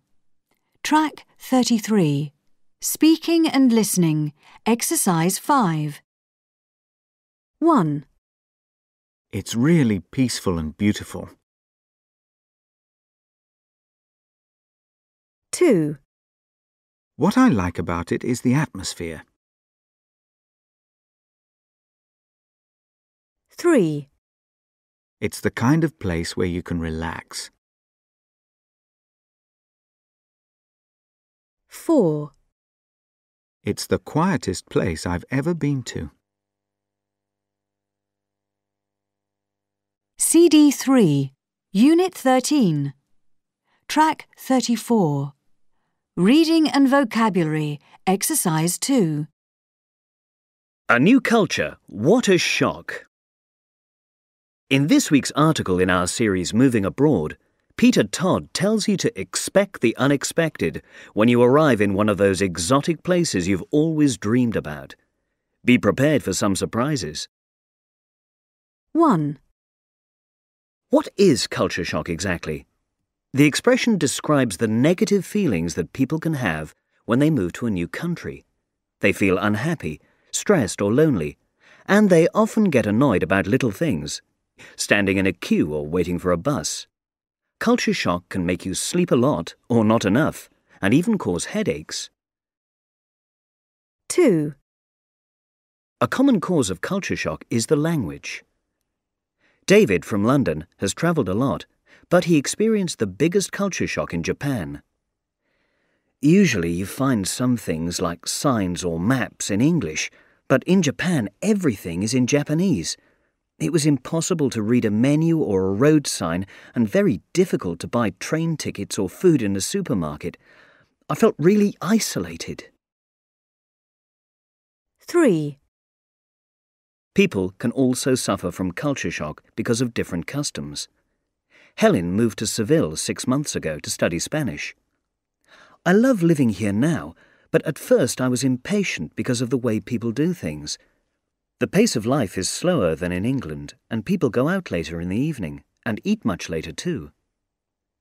Track 33. Speaking and Listening. Exercise 5. 1. It's really peaceful and beautiful. 2. What I like about it is the atmosphere. 3. It's the kind of place where you can relax. 4. It's the quietest place I've ever been to. CD 3, Unit 13. Track 34. Reading and Vocabulary, Exercise 2. A new culture, what a shock! In this week's article in our series Moving Abroad, Peter Todd tells you to expect the unexpected when you arrive in one of those exotic places you've always dreamed about. Be prepared for some surprises. 1. What is culture shock exactly? The expression describes the negative feelings that people can have when they move to a new country. They feel unhappy, stressed or lonely, and they often get annoyed about little things, standing in a queue or waiting for a bus. Culture shock can make you sleep a lot or not enough, and even cause headaches. 2. A common cause of culture shock is the language. David from London has travelled a lot, but he experienced the biggest culture shock in Japan. Usually you find some things like signs or maps in English, but in Japan everything is in Japanese. It was impossible to read a menu or a road sign and very difficult to buy train tickets or food in the supermarket. I felt really isolated. 3. People can also suffer from culture shock because of different customs. Helen moved to Seville 6 months ago to study Spanish. I love living here now, but at first I was impatient because of the way people do things. The pace of life is slower than in England, and people go out later in the evening, and eat much later too.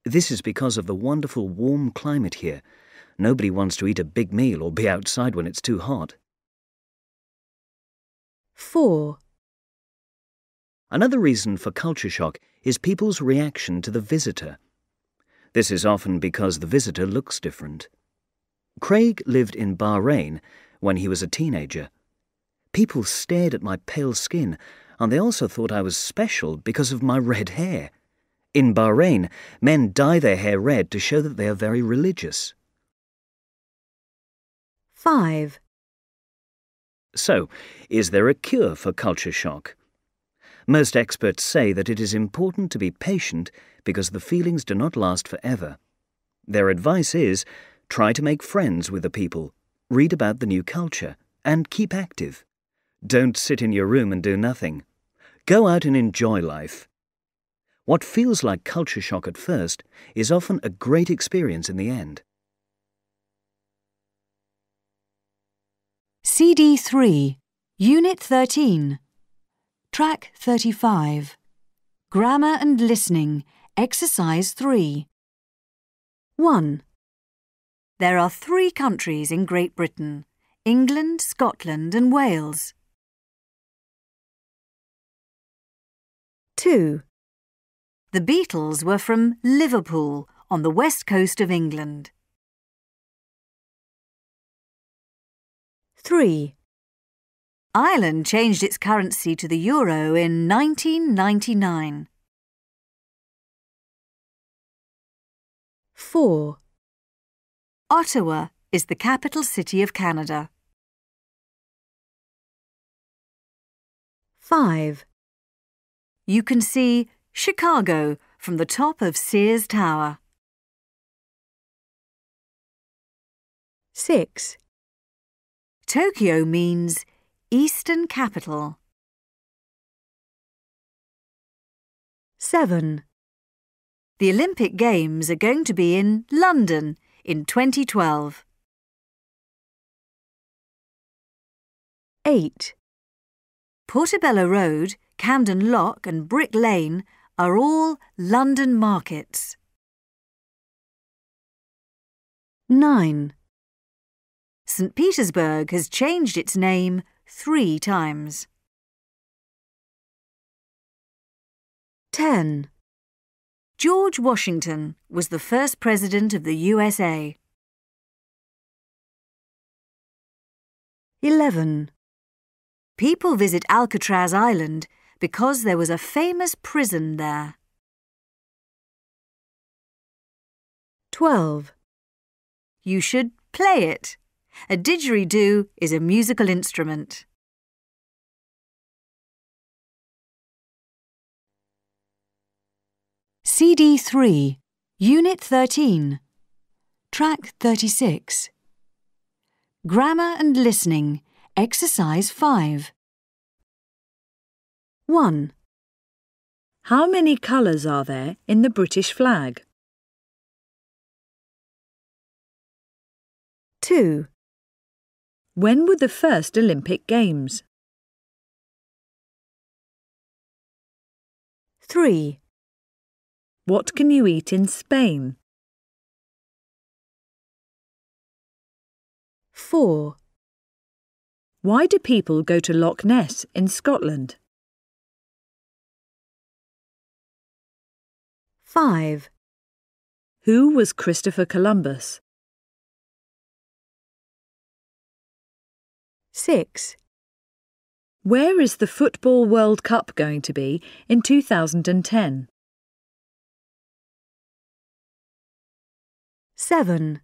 This is because of the wonderful warm climate here. Nobody wants to eat a big meal or be outside when it's too hot. 4. Another reason for culture shock is people's reaction to the visitor. This is often because the visitor looks different. Craig lived in Bahrain when he was a teenager. People stared at my pale skin, and they also thought I was special because of my red hair. In Bahrain, men dye their hair red to show that they are very religious. 5. So, is there a cure for culture shock? Most experts say that it is important to be patient because the feelings do not last forever. Their advice is, try to make friends with the people, read about the new culture, and keep active. Don't sit in your room and do nothing. Go out and enjoy life. What feels like culture shock at first is often a great experience in the end. CD 3, Unit 13. Track 35. Grammar and Listening, Exercise 3. 1. There are 3 countries in Great Britain: England, Scotland and Wales. 2. The Beatles were from Liverpool on the west coast of England. 3. Ireland changed its currency to the euro in 1999. 4. Ottawa is the capital city of Canada. 5. You can see Chicago from the top of Sears Tower. 6. Tokyo means Eastern capital. 7. The Olympic Games are going to be in London in 2012. 8. Portobello Road, Camden Lock and Brick Lane are all London markets. 9. St. Petersburg has changed its name 3 times. 10. George Washington was the first president of the USA. 11. People visit Alcatraz Island because there was a famous prison there. 12. You should play it. A didgeridoo is a musical instrument. CD 3, Unit 13, Track 36. Grammar and Listening, Exercise 5. 1. How many colours are there in the British flag? 2. When were the first Olympic Games? 3. What can you eat in Spain? 4. Why do people go to Loch Ness in Scotland? 5. Who was Christopher Columbus? 6. Where is the Football World Cup going to be in 2010? 7.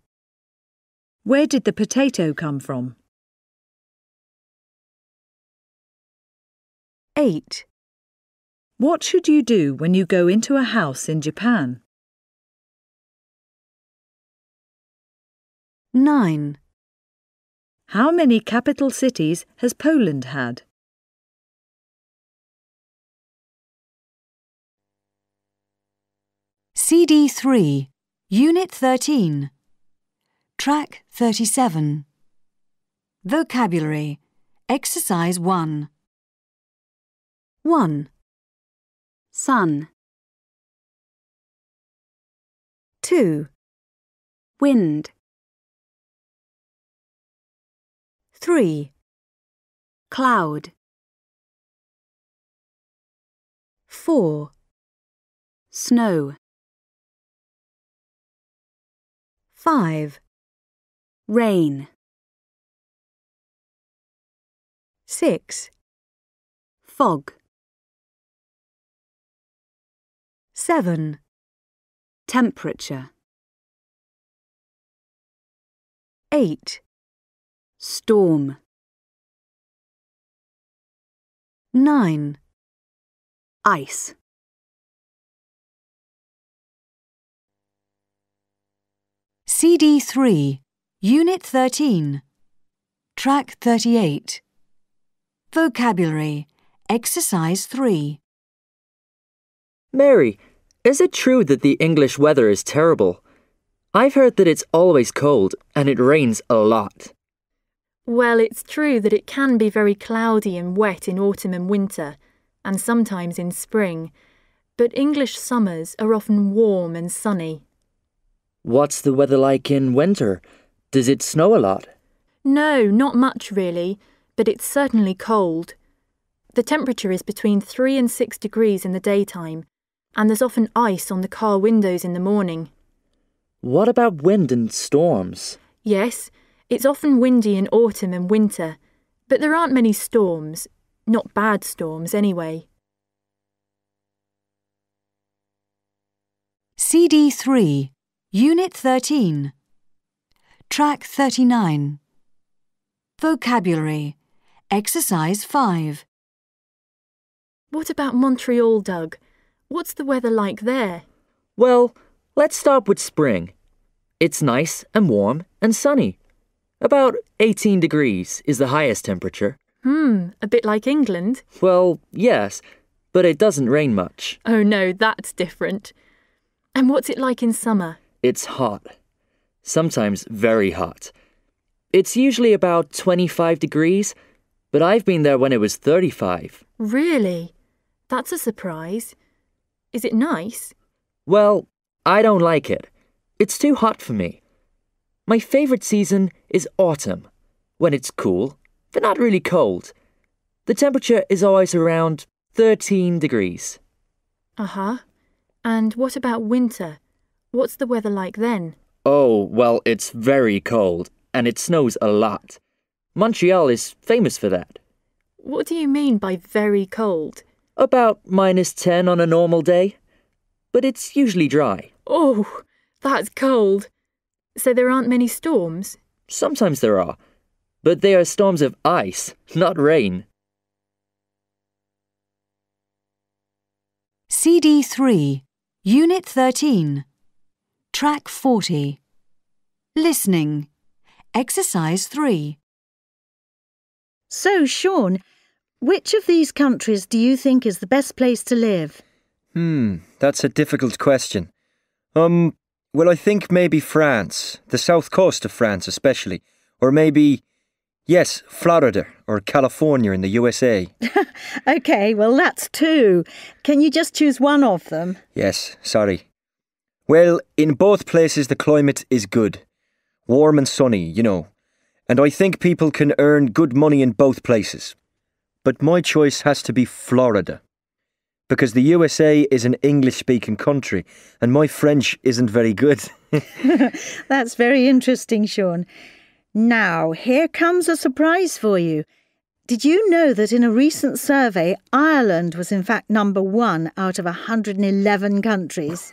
Where did the potato come from? 8. What should you do when you go into a house in Japan? 9. How many capital cities has Poland had? CD 3, Unit 13, Track 37. Vocabulary, Exercise 1. 1. Sun, 2. Wind. 3. Cloud. 4. Snow. 5. Rain. 6. Fog. 7. Temperature. 8. Storm. 9. Ice. CD 3, Unit 13. Track 38. Vocabulary, Exercise 3. Mary, is it true that the English weather is terrible? I've heard that it's always cold and it rains a lot. Well, it's true that it can be very cloudy and wet in autumn and winter, and sometimes in spring, but English summers are often warm and sunny. What's the weather like in winter? Does it snow a lot? No, not much really, but it's certainly cold. The temperature is between 3 and 6 degrees in the daytime, and there's often ice on the car windows in the morning. What about wind and storms? Yes, it's often windy in autumn and winter, but there aren't many storms, not bad storms anyway. CD 3, Unit 13. Track 39. Vocabulary, Exercise 5. What about Montreal, Doug? What's the weather like there? Well, let's start with spring. It's nice and warm and sunny. About 18 degrees is the highest temperature. A bit like England. Well, yes, but it doesn't rain much. Oh no, that's different. And what's it like in summer? It's hot. Sometimes very hot. It's usually about 25 degrees, but I've been there when it was 35. Really? That's a surprise. Is it nice? Well, I don't like it. It's too hot for me. My favourite season is autumn, when it's cool, but not really cold. The temperature is always around 13 degrees. Uh-huh. And what about winter? What's the weather like then? Oh, well, it's very cold, and it snows a lot. Montreal is famous for that. What do you mean by very cold? About -10 on a normal day. But it's usually dry. Oh, that's cold. So there aren't many storms? Sometimes there are, but they are storms of ice, not rain. CD 3, Unit 13. Track 40. Listening, Exercise 3. So, Sean, which of these countries do you think is the best place to live? That's a difficult question. Well, I think maybe France, the south coast of France especially, or maybe, yes, Florida or California in the USA. OK, well, that's 2. Can you just choose one of them? Yes, sorry. Well, in both places the climate is good. Warm and sunny, you know. And I think people can earn good money in both places. But my choice has to be Florida. Because the USA is an English-speaking country, and my French isn't very good. That's very interesting, Sean. Now, here comes a surprise for you. Did you know that in a recent survey, Ireland was in fact number 1 out of 111 countries?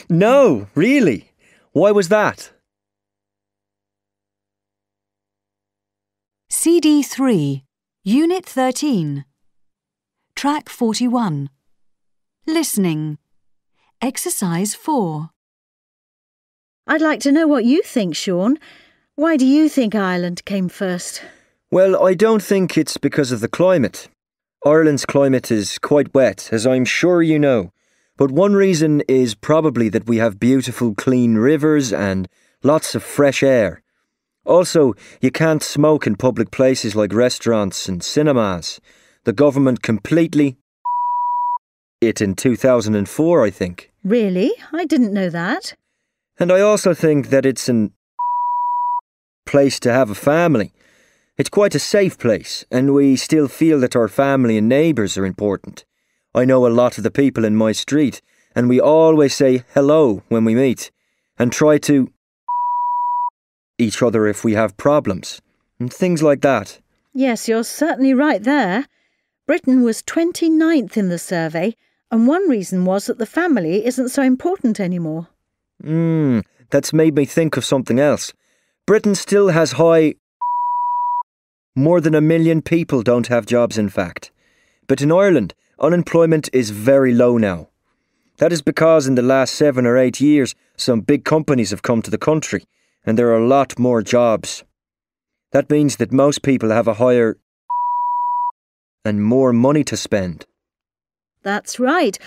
No, really? Why was that? CD 3, Unit 13. Track 41. Listening, Exercise 4. I'd like to know what you think, Sean. Why do you think Ireland came first? Well, I don't think it's because of the climate. Ireland's climate is quite wet, as I'm sure you know. But one reason is probably that we have beautiful clean rivers and lots of fresh air. Also, you can't smoke in public places like restaurants and cinemas. The government completely it in 2004, I think. Really? I didn't know that. And I also think that it's an place to have a family. It's quite a safe place, and we still feel that our family and neighbours are important. I know a lot of the people in my street, and we always say hello when we meet, and try to each other if we have problems, and things like that. Yes, you're certainly right there. Britain was 29th in the survey, and one reason was that the family isn't so important anymore. That's made me think of something else. Britain still has high... More than 1 million people don't have jobs, in fact. But in Ireland, unemployment is very low now. That is because in the last 7 or 8 years, some big companies have come to the country, and there are a lot more jobs. That means that most people have a higher and more money to spend. That's right.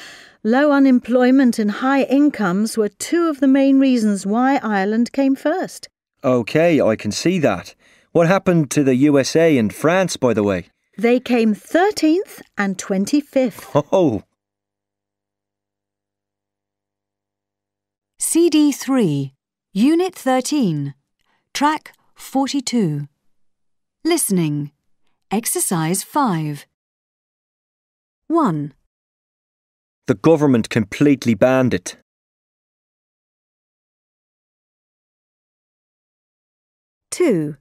Low unemployment and high incomes were two of the main reasons why Ireland came first. OK, I can see that. What happened to the USA and France, by the way? They came 13th and 25th. Oh! CD 3, Unit 13, Track 42. Listening. Exercise 5. 1. The government completely banned it. 2.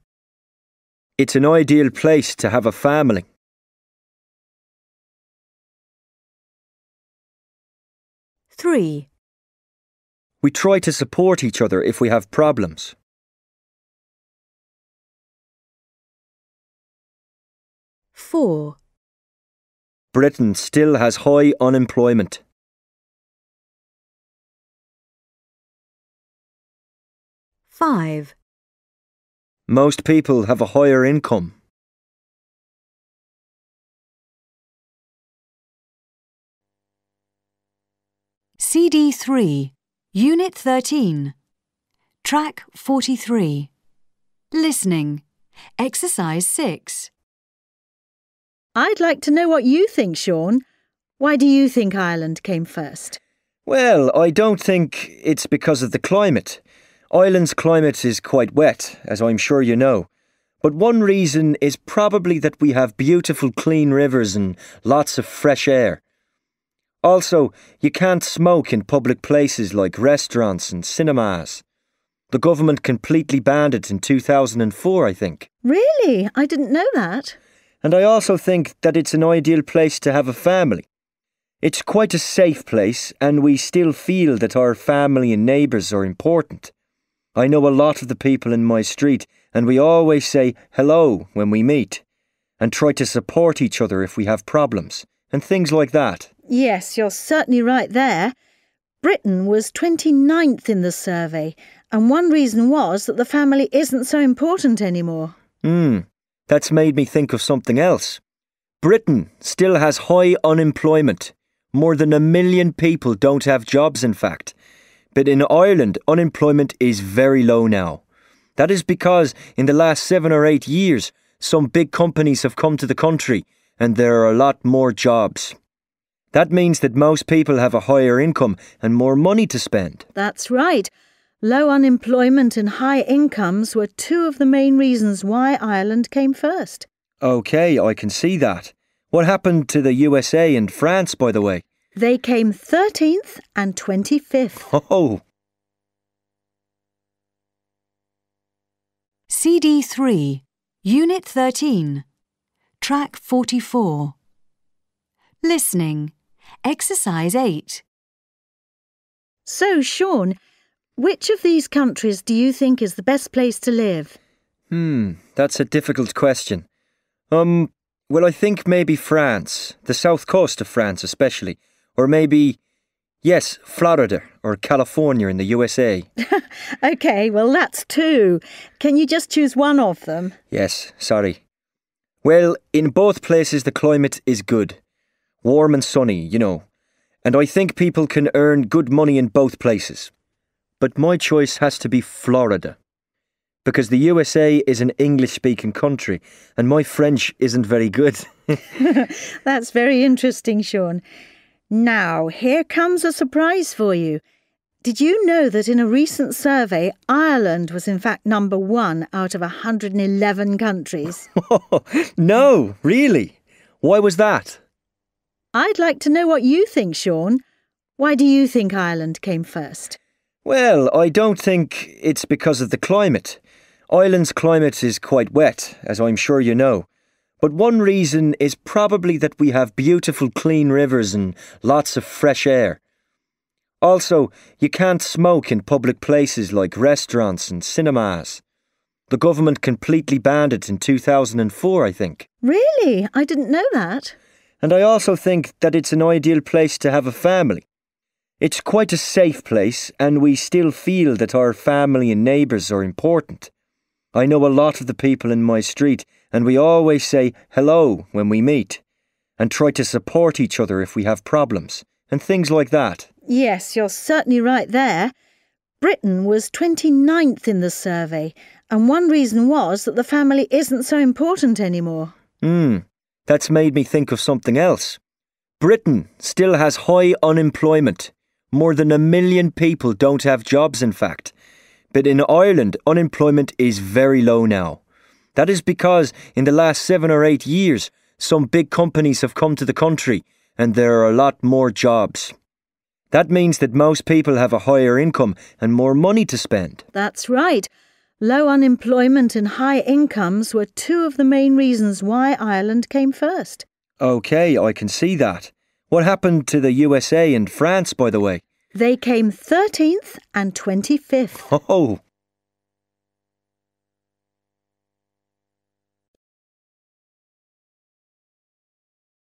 It's an ideal place to have a family. 3. We try to support each other if we have problems. 4. Britain still has high unemployment. 5. Most people have a higher income. 3, Unit 13, Track 43. Listening. Exercise 6. I'd like to know what you think, Sean. Why do you think Ireland came first? Well, I don't think it's because of the climate. Ireland's climate is quite wet, as I'm sure you know. But one reason is probably that we have beautiful clean rivers and lots of fresh air. Also, you can't smoke in public places like restaurants and cinemas. The government completely banned it in 2004, I think. Really? I didn't know that. And I also think that it's an ideal place to have a family. It's quite a safe place, and we still feel that our family and neighbours are important. I know a lot of the people in my street, and we always say hello when we meet, and try to support each other if we have problems, and things like that. Yes, you're certainly right there. Britain was 29th in the survey, and one reason was that the family isn't so important anymore. That's made me think of something else. Britain still has high unemployment. More than 1 million people don't have jobs, in fact. But in Ireland, unemployment is very low now. That is because in the last 7 or 8 years, some big companies have come to the country, and there are a lot more jobs. That means that most people have a higher income and more money to spend. That's right. Low unemployment and high incomes were two of the main reasons why Ireland came first. OK, I can see that. What happened to the USA and France, by the way? They came 13th and 25th. Oh! CD 3, Unit 13, Track 44. Listening. Exercise 8. So, Sean, which of these countries do you think is the best place to live? That's a difficult question. Well, I think maybe France, the south coast of France especially, or maybe, yes, Florida or California in the USA. OK, well, that's two. Can you just choose one of them? Yes, sorry. Well, in both places the climate is good. Warm and sunny, you know. And I think people can earn good money in both places. But my choice has to be Florida. Because the USA is an English-speaking country, and my French isn't very good. That's very interesting, Sean. Now, here comes a surprise for you. Did you know that in a recent survey, Ireland was in fact number 1 out of 111 countries? No, really? Why was that? I'd like to know what you think, Sean. Why do you think Ireland came first? Well, I don't think it's because of the climate. Ireland's climate is quite wet, as I'm sure you know. But one reason is probably that we have beautiful clean rivers and lots of fresh air. Also, you can't smoke in public places like restaurants and cinemas. The government completely banned it in 2004, I think. Really? I didn't know that. And I also think that it's an ideal place to have a family. It's quite a safe place, and we still feel that our family and neighbours are important. I know a lot of the people in my street, and we always say hello when we meet, and try to support each other if we have problems, and things like that. Yes, you're certainly right there. Britain was 29th in the survey, and one reason was that the family isn't so important anymore. That's made me think of something else. Britain still has high unemployment. More than 1 million people don't have jobs, in fact. But in Ireland, unemployment is very low now. That is because in the last 7 or 8 years, some big companies have come to the country and there are a lot more jobs. That means that most people have a higher income and more money to spend. That's right. Low unemployment and high incomes were 2 of the main reasons why Ireland came first. OK, I can see that. What happened to the USA and France, by the way? They came 13th and 25th. Oh,